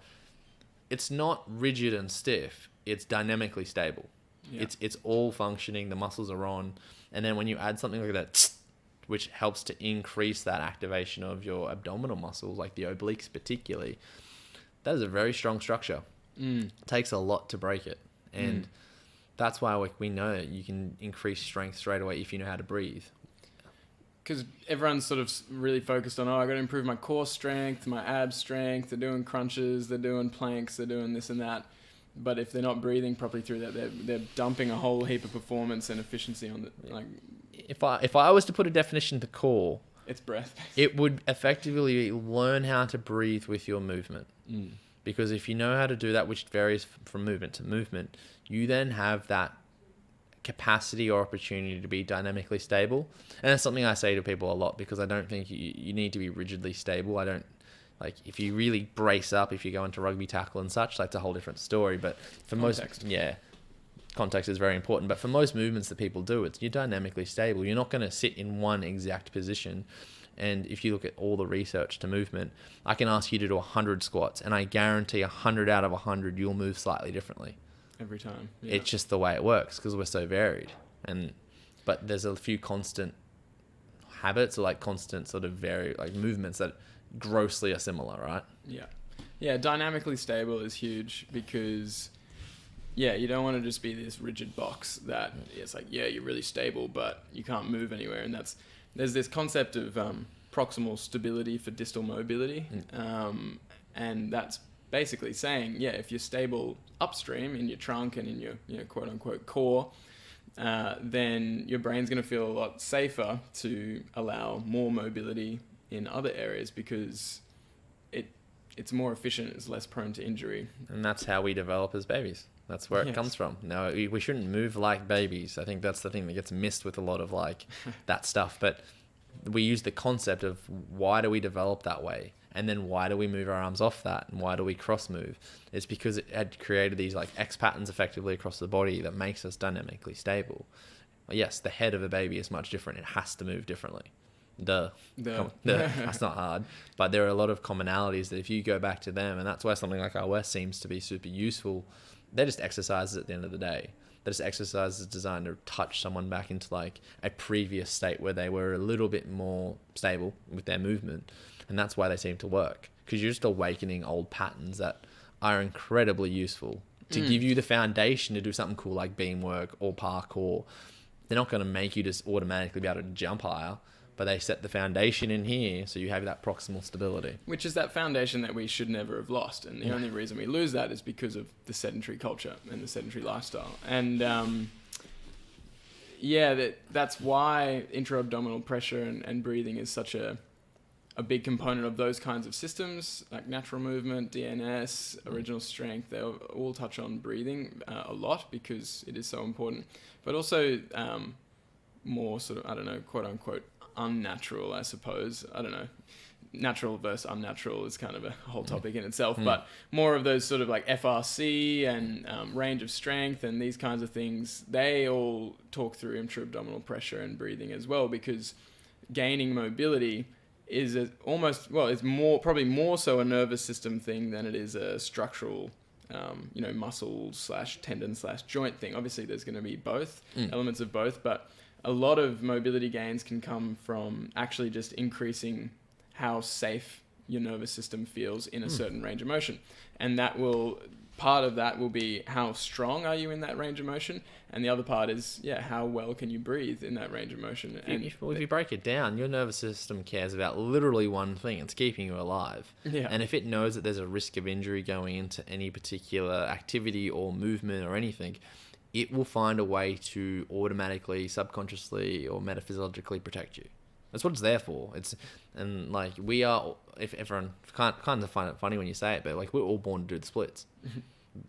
it's not rigid and stiff. It's dynamically stable. Yeah. It's all functioning. The muscles are on. And then when you add something like that, which helps to increase that activation of your abdominal muscles, like the obliques particularly, that is a very strong structure. It takes a lot to break it. And that's why we know that you can increase strength straight away if you know how to breathe. Because everyone's sort of really focused on, I got to improve my core strength, my ab strength, they're doing crunches, they're doing planks, they're doing this and that. But if they're not breathing properly through that, they're dumping a whole heap of performance and efficiency on the, like... If I was to put a definition to core, it's breath. It would effectively learn how to breathe with your movement. Because if you know how to do that, which varies from movement to movement, you then have that capacity or opportunity to be dynamically stable. And that's something I say to people a lot because I don't think you need to be rigidly stable. I don't... Like, if you really brace up, if you go into rugby tackle and such, that's a whole different story. But for Context. Context is very important. But for most movements that people do, you're dynamically stable. You're not going to sit in one exact position. And if you look at all the research to movement, I can ask you to do 100 squats, and I guarantee 100 out of 100 you'll move slightly differently. Every time. Yeah. It's just the way it works because we're so varied. But there's a few constant habits or like constant sort of movements that grossly are similar, right? Yeah, dynamically stable is huge because you don't want to just be this rigid box that it's like you're really stable but you can't move anywhere. And there's this concept of proximal stability for distal mobility, and that's basically saying if you're stable upstream in your trunk and in your quote unquote core, then your brain's going to feel a lot safer to allow more mobility in other areas because it's more efficient, it's less prone to injury. And that's how we develop as babies. That's where it comes from. No, we shouldn't move like babies. I think that's the thing that gets missed with a lot of like that stuff. But we use the concept of why do we develop that way? And then why do we move our arms off that? And why do we cross move? It's because it had created these like X patterns effectively across the body that makes us dynamically stable. Yes, the head of a baby is much different. It has to move differently. That's not hard, but there are a lot of commonalities that if you go back to them, and that's why something like OS seems to be super useful. They're just exercises at the end of the day. They're just exercises designed to touch someone back into like a previous state where they were a little bit more stable with their movement, and that's why they seem to work, because you're just awakening old patterns that are incredibly useful to give you the foundation to do something cool like beam work or parkour. They're not going to make you just automatically be able to jump higher, but they set the foundation in here so you have that proximal stability. Which is that foundation that we should never have lost. And the only reason we lose that is because of the sedentary culture and the sedentary lifestyle. And that's why intra-abdominal pressure and breathing is such a big component of those kinds of systems, like natural movement, DNS, original strength. They all touch on breathing a lot because it is so important. But also more sort of, quote unquote, unnatural, I suppose. I don't know. Natural versus unnatural is kind of a whole topic in itself, but more of those sort of like FRC and range of strength and these kinds of things, they all talk through intra-abdominal pressure and breathing as well, because gaining mobility is it's probably more so a nervous system thing than it is a structural muscle / tendon / joint thing. Obviously there's going to be both elements of both, but a lot of mobility gains can come from actually just increasing how safe your nervous system feels in a certain range of motion. And part of that will be how strong are you in that range of motion, and the other part is how well can you breathe in that range of motion. If you break it down, your nervous system cares about literally one thing: it's keeping you alive. And if it knows that there's a risk of injury going into any particular activity or movement or anything, it will find a way to automatically, subconsciously, or metaphysiologically protect you. That's what it's there for. We are, if everyone kind of find it funny when you say it, but like we're all born to do the splits.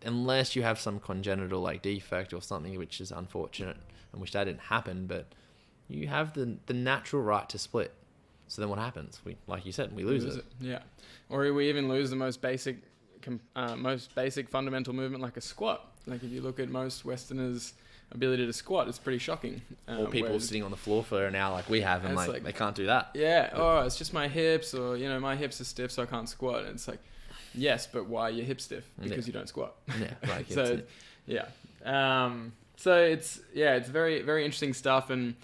Unless you have some congenital like defect or something which is unfortunate and wish that didn't happen, but you have the natural right to split. So then what happens? We, like you said, we lose it. Yeah. Or we even lose the most basic fundamental movement like a squat. Like if you look at most Westerners' ability to squat, it's pretty shocking. Or people sitting on the floor for an hour like we have, and like they can't do that. Yeah. Oh, it's just my hips, or my hips are stiff, so I can't squat. And it's like, yes, but why are your hips stiff? Because you don't squat. Yeah. Like so yeah. So it's very, very interesting stuff. And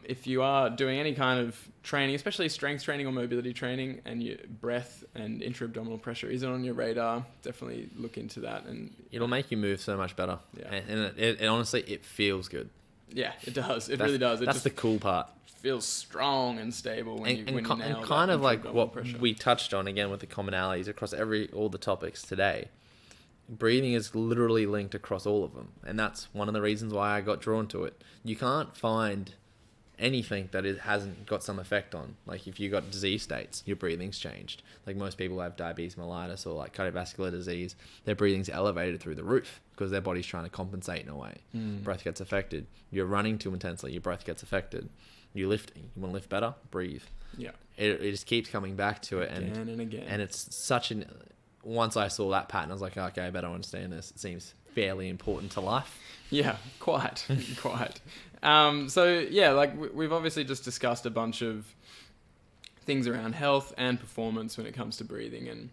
if you are doing any kind of training, especially strength training or mobility training, and your breath and intra-abdominal pressure isn't on your radar, definitely look into that. And it'll make you move so much better. Yeah. And it honestly, it feels good. Yeah, it does. It really does. That's the cool part. Feels strong and stable when you nail that. And kind of like what pressure. we touched on again with the commonalities across all the topics today. Breathing is literally linked across all of them, and that's one of the reasons why I got drawn to it. You can't find anything that it hasn't got some effect on. Like if you got disease states, your breathing's changed. Like most people have diabetes mellitus or like cardiovascular disease, their breathing's elevated through the roof because their body's trying to compensate in a way. Breath gets affected. You're running too intensely, your breath gets affected. You're lifting, you want to lift better, breathe. Yeah. It just keeps coming back to it. Again and again. And it's such an... Once I saw that pattern, I was like, okay, I better understand this. It seems fairly important to life. Yeah, quite. So yeah, like we've obviously just discussed a bunch of things around health and performance when it comes to breathing, and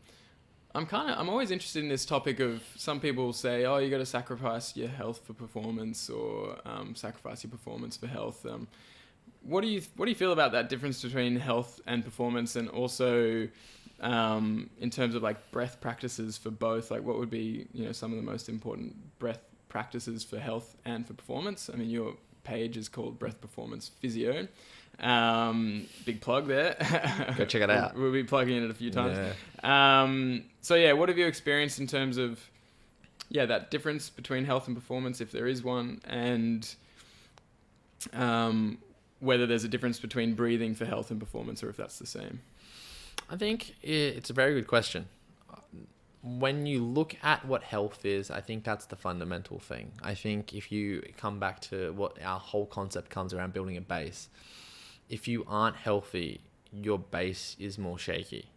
I'm always interested in this topic of, some people say, oh, you got to sacrifice your health for performance, or sacrifice your performance for health. What do you feel about that difference between health and performance, and also in terms of like breath practices for both? Like what would be some of the most important breath practices for health and for performance? I mean, your page is called Breath Performance Physio. Big plug there. Go check it out. We'll be plugging in it a few times. Yeah. So yeah, what have you experienced in terms of that difference between health and performance, if there is one, and whether there's a difference between breathing for health and performance, or if that's the same? I think it's a very good question. When you look at what health is, I think that's the fundamental thing. I think if you come back to what our whole concept comes around, building a base, if you aren't healthy, your base is more shaky.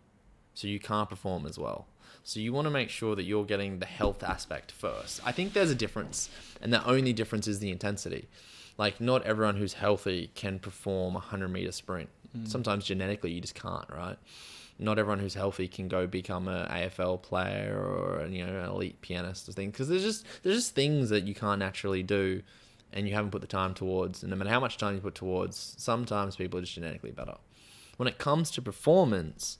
So you can't perform as well. So you want to make sure that you're getting the health aspect first. I think there's a difference, and the only difference is the intensity. Like not everyone who's healthy can perform a 100-meter sprint. Sometimes genetically you just can't, right? Not everyone who's healthy can go become an AFL player or an elite pianist or thing, because there's just things that you can't naturally do, and you haven't put the time towards. And no matter how much time you put towards, sometimes people are just genetically better. When it comes to performance,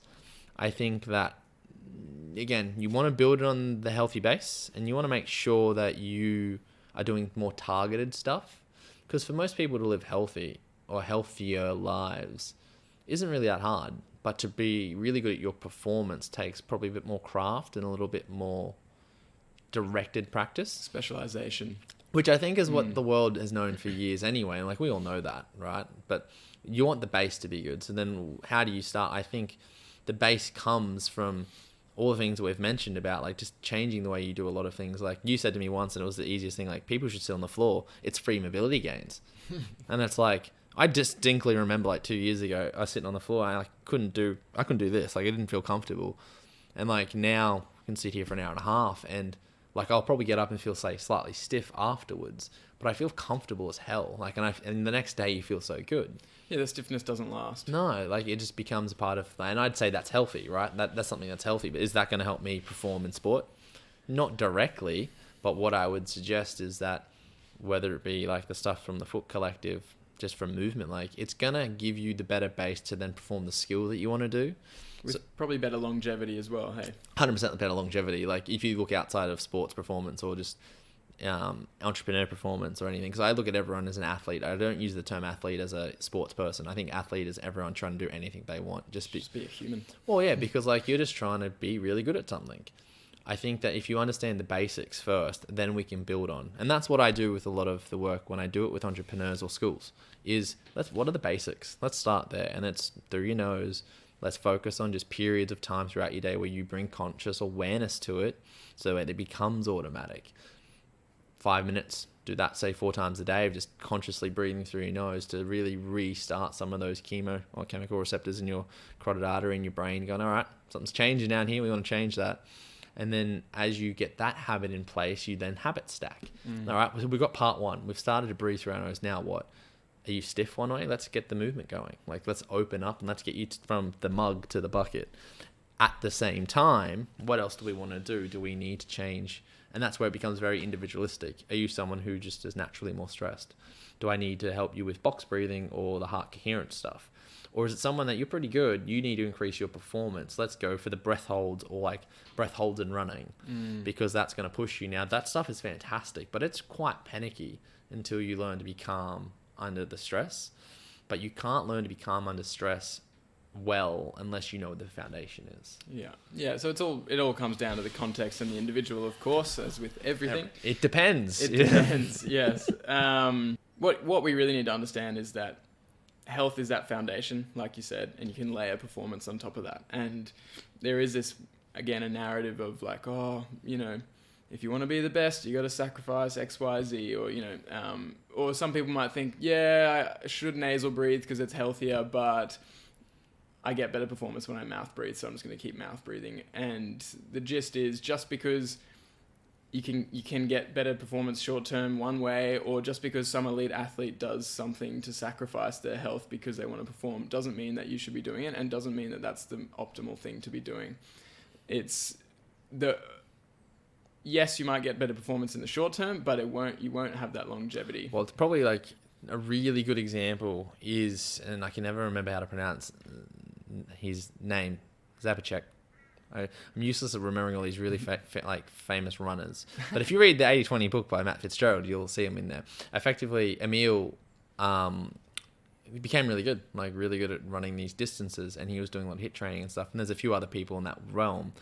I think that again, you want to build it on the healthy base, and you want to make sure that you are doing more targeted stuff, because for most people to live healthy or healthier lives isn't really that hard. But to be really good at your performance takes probably a bit more craft and a little bit more directed practice. Specialization. Which I think is what the world has known for years anyway. And like we all know that, right? But you want the base to be good. So then how do you start? I think the base comes from all the things that we've mentioned about, like just changing the way you do a lot of things. Like you said to me once, and it was the easiest thing, like people should sit on the floor. It's free mobility gains. And it's like, I distinctly remember like 2 years ago, I was sitting on the floor and I couldn't do this. Like I didn't feel comfortable. And like now I can sit here for an hour and a half, and like I'll probably get up and feel slightly stiff afterwards, but I feel comfortable as hell. Like, and the next day you feel so good. Yeah, the stiffness doesn't last. No, like it just becomes a part of, and I'd say that's healthy, right? That's something that's healthy. But is that going to help me perform in sport? Not directly, but what I would suggest is that whether it be like the stuff from the Foot Collective, just from movement, like it's gonna give you the better base to then perform the skill that you want to do. With probably better longevity as well, hey? 100% better longevity. Like if you look outside of sports performance or just entrepreneur performance or anything, because I look at everyone as an athlete. I don't use the term athlete as a sports person. I think athlete is everyone trying to do anything they want. Just be a human. Well, yeah, because like you're just trying to be really good at something. I think that if you understand the basics first, then we can build on. And that's what I do with a lot of the work when I do it with entrepreneurs or schools, is what are the basics? Let's start there. And it's through your nose. Let's focus on just periods of time throughout your day where you bring conscious awareness to it so that it becomes automatic. 5 minutes. Do that, say 4 times a day of just consciously breathing through your nose to really restart some of those chemical receptors in your carotid artery in your brain, going, all right, something's changing down here. We want to change that. And then as you get that habit in place, you then habit stack. All right, so we've got part 1. We've started to breathe through our nose. Now what? Are you stiff one way? Let's get the movement going. Like, let's open up and let's get you from the mug to the bucket. At the same time, what else do we want to do? Do we need to change? And that's where it becomes very individualistic. Are you someone who just is naturally more stressed? Do I need to help you with box breathing or the heart coherence stuff? Or is it someone that you're pretty good, you need to increase your performance? Let's go for the breath holds, or like breath holds and running, because that's going to push you. Now, that stuff is fantastic, but it's quite panicky until you learn to be calm under the stress. But you can't learn to be calm under stress well unless you know what the foundation is. Yeah. So it all comes down to the context and the individual, of course, as with everything. It depends. It depends. Yes. What we really need to understand is that health is that foundation, like you said, and you can layer performance on top of that. And there is this, again, a narrative of like, oh, you know, if you want to be the best, you got to sacrifice X, Y, Z, or, you know, or some people might think, yeah, I should nasal breathe because it's healthier, but I get better performance when I mouth breathe, so I'm just going to keep mouth breathing. And the gist is, just because you can get better performance short term one way, or just because some elite athlete does something to sacrifice their health because they want to perform, doesn't mean that you should be doing it, and doesn't mean that that's the optimal thing to be doing. Yes, you might get better performance in the short term, but you won't have that longevity. Well, it's probably like a really good example is, and I can never remember how to pronounce his name, Zapacek. I'm useless at remembering all these really famous runners. But if you read the 80-20 book by Matt Fitzgerald, you'll see him in there. Effectively, Emil became really good at running these distances, and he was doing a lot of HIIT training and stuff. And there's a few other people in that realm.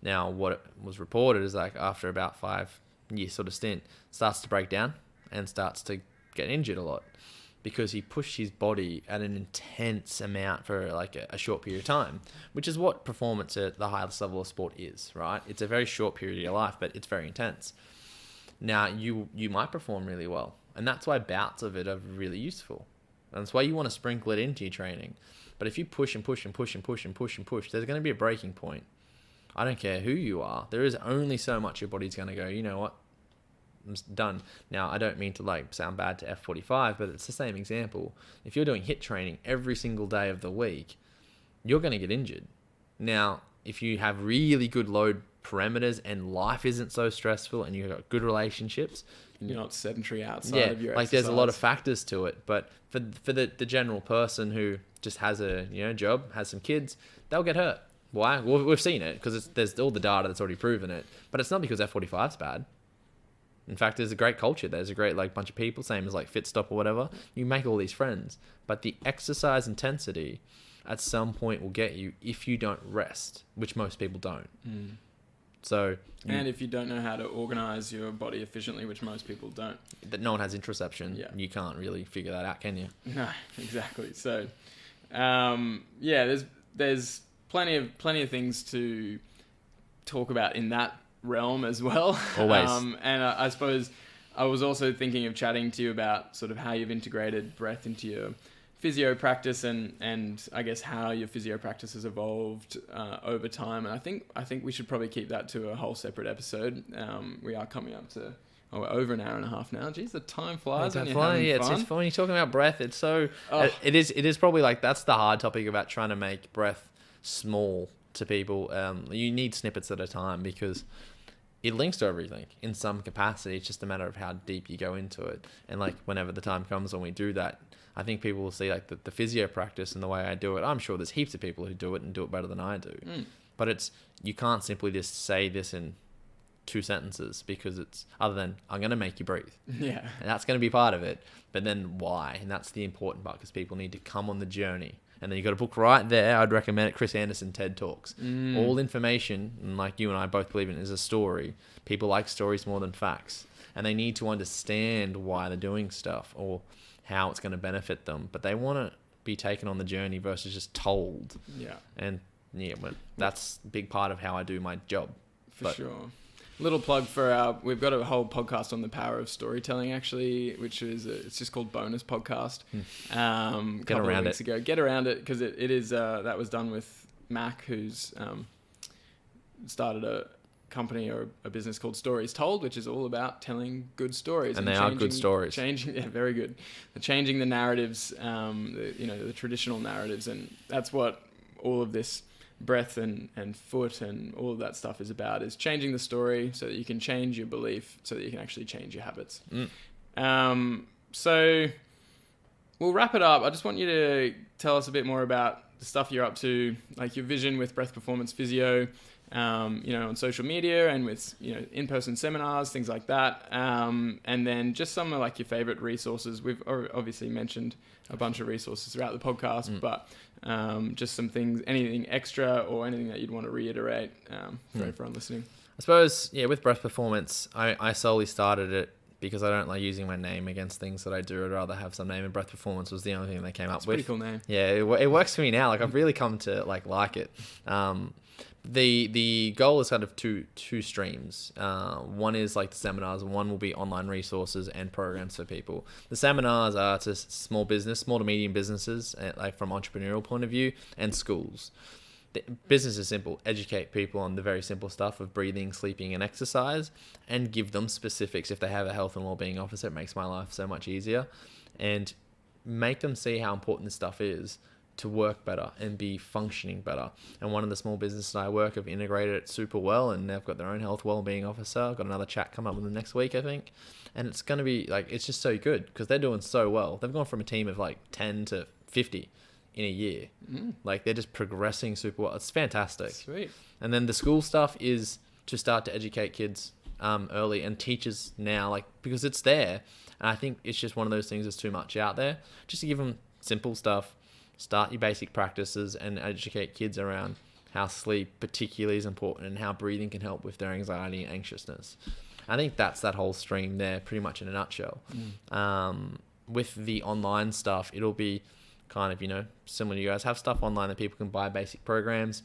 Now, what was reported is like after about 5-year sort of stint, starts to break down and starts to get injured a lot, because he pushed his body at an intense amount for like a short period of time, which is what performance at the highest level of sport is, right? It's a very short period of your life, but it's very intense. Now, you might perform really well, and that's why bouts of it are really useful. And that's why you want to sprinkle it into your training. But if you push and push and push and push and push and push, there's going to be a breaking point. I don't care who you are. There is only so much your body's going to go, you know what? I'm done. Now, I don't mean to like sound bad to F45, but it's the same example. If you're doing HIIT training every single day of the week, you're going to get injured. Now, if you have really good load parameters and life isn't so stressful and you've got good relationships, you're not sedentary outside of your exercise. There's a lot of factors to it. But for the general person who just has a job, has some kids, they'll get hurt. Why? Well, we've seen it because there's all the data that's already proven it. But it's not because F45 is bad. In fact, there's a great culture. There's a great bunch of people, same as like Fitstop or whatever. You make all these friends. But the exercise intensity at some point will get you if you don't rest, which most people don't. So, and if you don't know how to organize your body efficiently, which most people don't. That no one has introception. You can't really figure that out, can you? No, exactly. So, there's plenty of things to talk about in that realm as well. Always. And I suppose I was also thinking of chatting to you about sort of how you've integrated breath into your physio practice and I guess how your physio practice has evolved over time. And I think we should probably keep that to a whole separate episode. We are coming up to we're over an hour and a half now. Geez, the time flies when you're having fun. It's fun when you're talking about breath. It's so it is probably like that's the hard topic about trying to make breath small to people. You need snippets at a time because it links to everything in some capacity. It's just a matter of how deep you go into it. And like whenever the time comes when we do that, I think people will see like the physio practice and the way I do it. I'm sure there's heaps of people who do it and do it better than I do. But you can't simply just say this in 2 sentences because it's other than I'm going to make you breathe. Yeah. And that's going to be part of it. But then why? And that's the important part because people need to come on the journey. And then you got a book right there. I'd recommend it. Chris Anderson, TED Talks. All information, and like you and I both believe in, is a story. People like stories more than facts. And they need to understand why they're doing stuff or how it's going to benefit them. But they want to be taken on the journey versus just told. Yeah. And but that's a big part of how I do my job. For sure. Little plug for we've got a whole podcast on the power of storytelling, actually, which is it's just called Bonus Podcast. Get around it. Ago. Get around it, because it is that was done with Mac, who's started a company or a business called Stories Told, which is all about telling good stories. And they are good stories. Very good. Changing the narratives, the traditional narratives, and that's what all of this breath and foot and all of that stuff is about, is changing the story so that you can change your belief, so that you can actually change your habits. So we'll wrap it up. I just want you to tell us a bit more about the stuff you're up to, like your vision with Breath Performance Physio, on social media and with, in-person seminars, things like that. And then just some of like your favorite resources. We've obviously mentioned a bunch of resources throughout the podcast, but just some things, anything extra or anything that you'd want to reiterate for everyone listening. I suppose, with Breath Performance, I solely started it because I don't like using my name against things that I do. I'd rather have some name, and Breath Performance was the only thing they came up with. Pretty cool name. Yeah, it works for me now. Like, I've really come to like it. The goal is kind of two streams. One is like the seminars, and one will be online resources and programs for people. The seminars are to small to medium businesses, like from entrepreneurial point of view, and schools. The business is simple. Educate people on the very simple stuff of breathing, sleeping, and exercise, and give them specifics. If they have a health and wellbeing officer, it makes my life so much easier, and make them see how important this stuff is to work better and be functioning better. And one of the small businesses I work have integrated it super well, and they've got their own health wellbeing officer. I've got another chat coming up with them next week, I think, and it's going to be like, it's just so good because they're doing so well. They've gone from a team of like 10 to 50 in a year. Like, they're just progressing super well. It's fantastic. Sweet. And then the school stuff is to start to educate kids early, and teachers now, like, because it's there, and I think it's just one of those things that's too much out there. Just to give them simple stuff, start your basic practices, and educate kids around how sleep particularly is important and how breathing can help with their anxiety and anxiousness. I think that's that whole stream there pretty much in a nutshell. With the online stuff, it'll be kind of, similar to you guys, have stuff online that people can buy, basic programs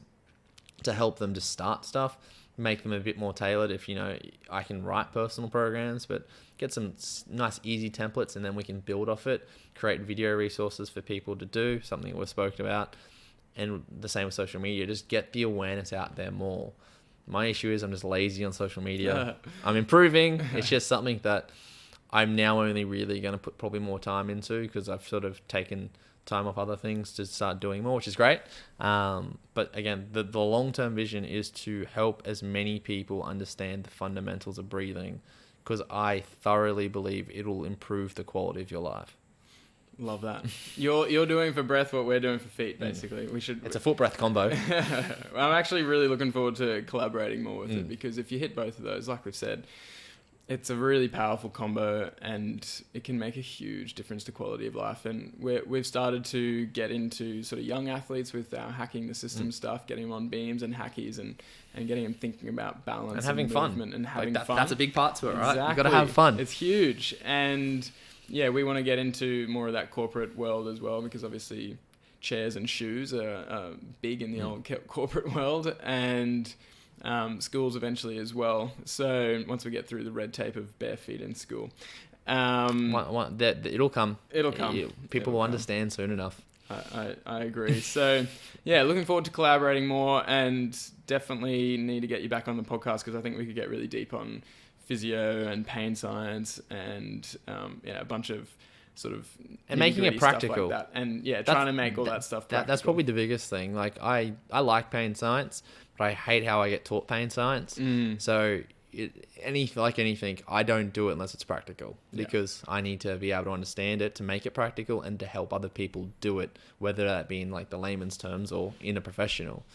to help them to start stuff, make them a bit more tailored. If, I can write personal programs, but get some nice easy templates, and then we can build off it, create video resources for people to do, something we've spoken about. And the same with social media, just get the awareness out there more. My issue is I'm just lazy on social media. I'm improving. It's just something that I'm now only really going to put probably more time into, because I've sort of taken time off other things to start doing more, which is great. But again, the long-term vision is to help as many people understand the fundamentals of breathing, because I thoroughly believe it'll improve the quality of your life. Love that. You're doing for breath what we're doing for feet, basically. It's a foot breath combo. I'm actually really looking forward to collaborating more with it, because if you hit both of those, like we've said, it's a really powerful combo, and it can make a huge difference to quality of life. And we've started to get into sort of young athletes with our hacking the system stuff, getting them on beams and hackies, and getting them thinking about balance and having fun. And having fun. That's a big part to it, right? Exactly. You've got to have fun. It's huge. And yeah, we want to get into more of that corporate world as well, because obviously chairs and shoes are big in the old corporate world, and schools eventually as well. So once we get through the red tape of bare feet in school, it'll come. People will understand soon enough. I agree. So yeah, looking forward to collaborating more, and definitely need to get you back on the podcast, because I think we could get really deep on physio and pain science and a bunch of sort of and making it practical, like that. And trying to make all that stuff practical. That's probably the biggest thing. Like, I like pain science, but I hate how I get taught pain science. So anything, I don't do it unless it's practical, because I need to be able to understand it to make it practical and to help other people do it, whether that be in like the layman's terms or in a professional.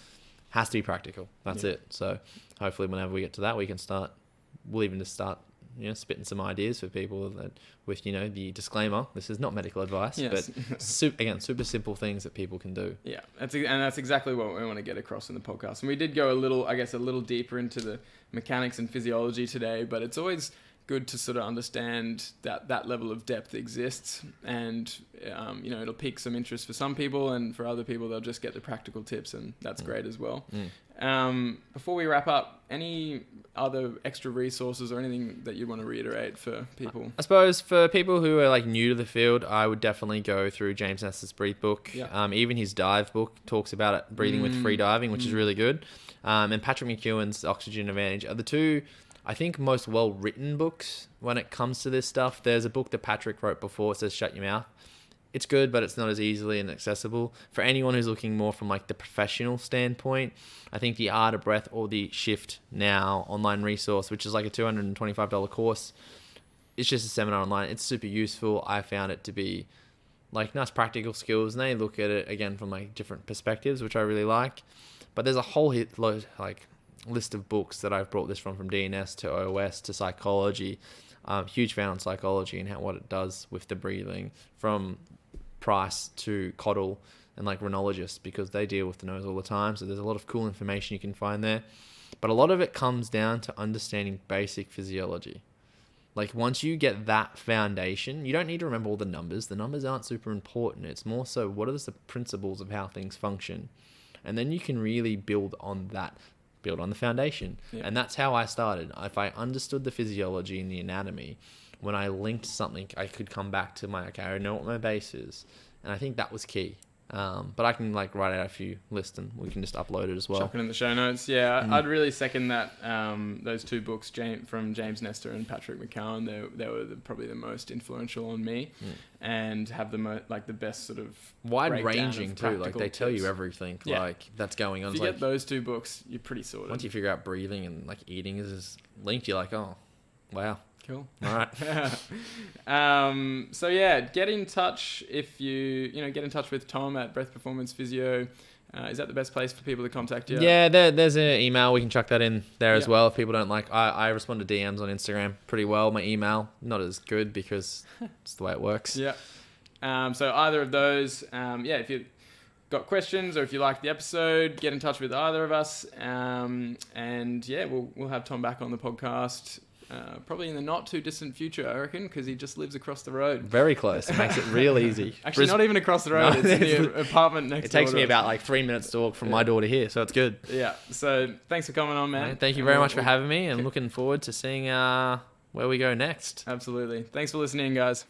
Has to be practical. That's it. So hopefully whenever we get to that, we'll even just start spitting some ideas for people that with the disclaimer, this is not medical advice, but super simple things that people can do. Yeah, that's exactly what we want to get across in the podcast. And we did go a little deeper into the mechanics and physiology today, but it's always good to sort of understand that level of depth exists, and it'll pique some interest for some people, and for other people they'll just get the practical tips, and that's great as well. Before we wrap up, any other extra resources or anything that you want to reiterate for people? I suppose for people who are like new to the field, I would definitely go through James Nestor's Breathe book. Even his dive book talks about it, breathing with free diving, which is really good. And Patrick McEwen's Oxygen Advantage are the two, I think, most well-written books when it comes to this stuff. There's a book that Patrick wrote before, it says Shut Your Mouth. It's good, but it's not as easily and accessible. For anyone who's looking more from like the professional standpoint, I think the Art of Breath or the Shift Now online resource, which is like a $225 course, it's just a seminar online. It's super useful. I found it to be like nice practical skills, and they look at it again from like different perspectives, which I really like. But there's a whole list of books that I've brought this from DNS to OS to psychology. Huge fan on psychology and what it does with the breathing, from Price to Cottle and like rhinologists, because they deal with the nose all the time. So there's a lot of cool information you can find there. But a lot of it comes down to understanding basic physiology. Like once you get that foundation, you don't need to remember all the numbers. The numbers aren't super important. It's more so what are the principles of how things function. And then you can really build on that, build on the foundation. And that's how I started. If I understood the physiology and the anatomy, when I linked something, I could come back to okay, I know what my base is. And I think that was key. But I can like write out a few lists and we can just upload it as well. Chuck it in the show notes. Yeah, I'd really second that. Those two books from James Nestor and Patrick McEwen, they were probably the most influential on me, and have the best sort of wide ranging too. Like they tell tips. You everything like that's going on. If you get those two books, you're pretty sorted. Once you figure out breathing and like eating is linked, you're like, oh, wow. Cool. All right. So yeah, get in touch if you get in touch with Tom at Breath Performance Physio. Is that the best place for people to contact you? Yeah, there's an email. We can chuck that in there as well if people don't like. I respond to DMs on Instagram pretty well. My email, not as good because it's the way it works. Yeah. So either of those, if you've got questions or if you like the episode, get in touch with either of us. We'll have Tom back on the podcast. Probably in the not too distant future, I reckon, because he just lives across the road. Very close. It makes it real easy. Actually, not even across the road. It's in the apartment next door. It takes me about like 3 minutes to walk from my door to here, so it's good. Yeah. So thanks for coming on, man. Right, thank you very much for having me, and looking forward to seeing where we go next. Absolutely. Thanks for listening, guys.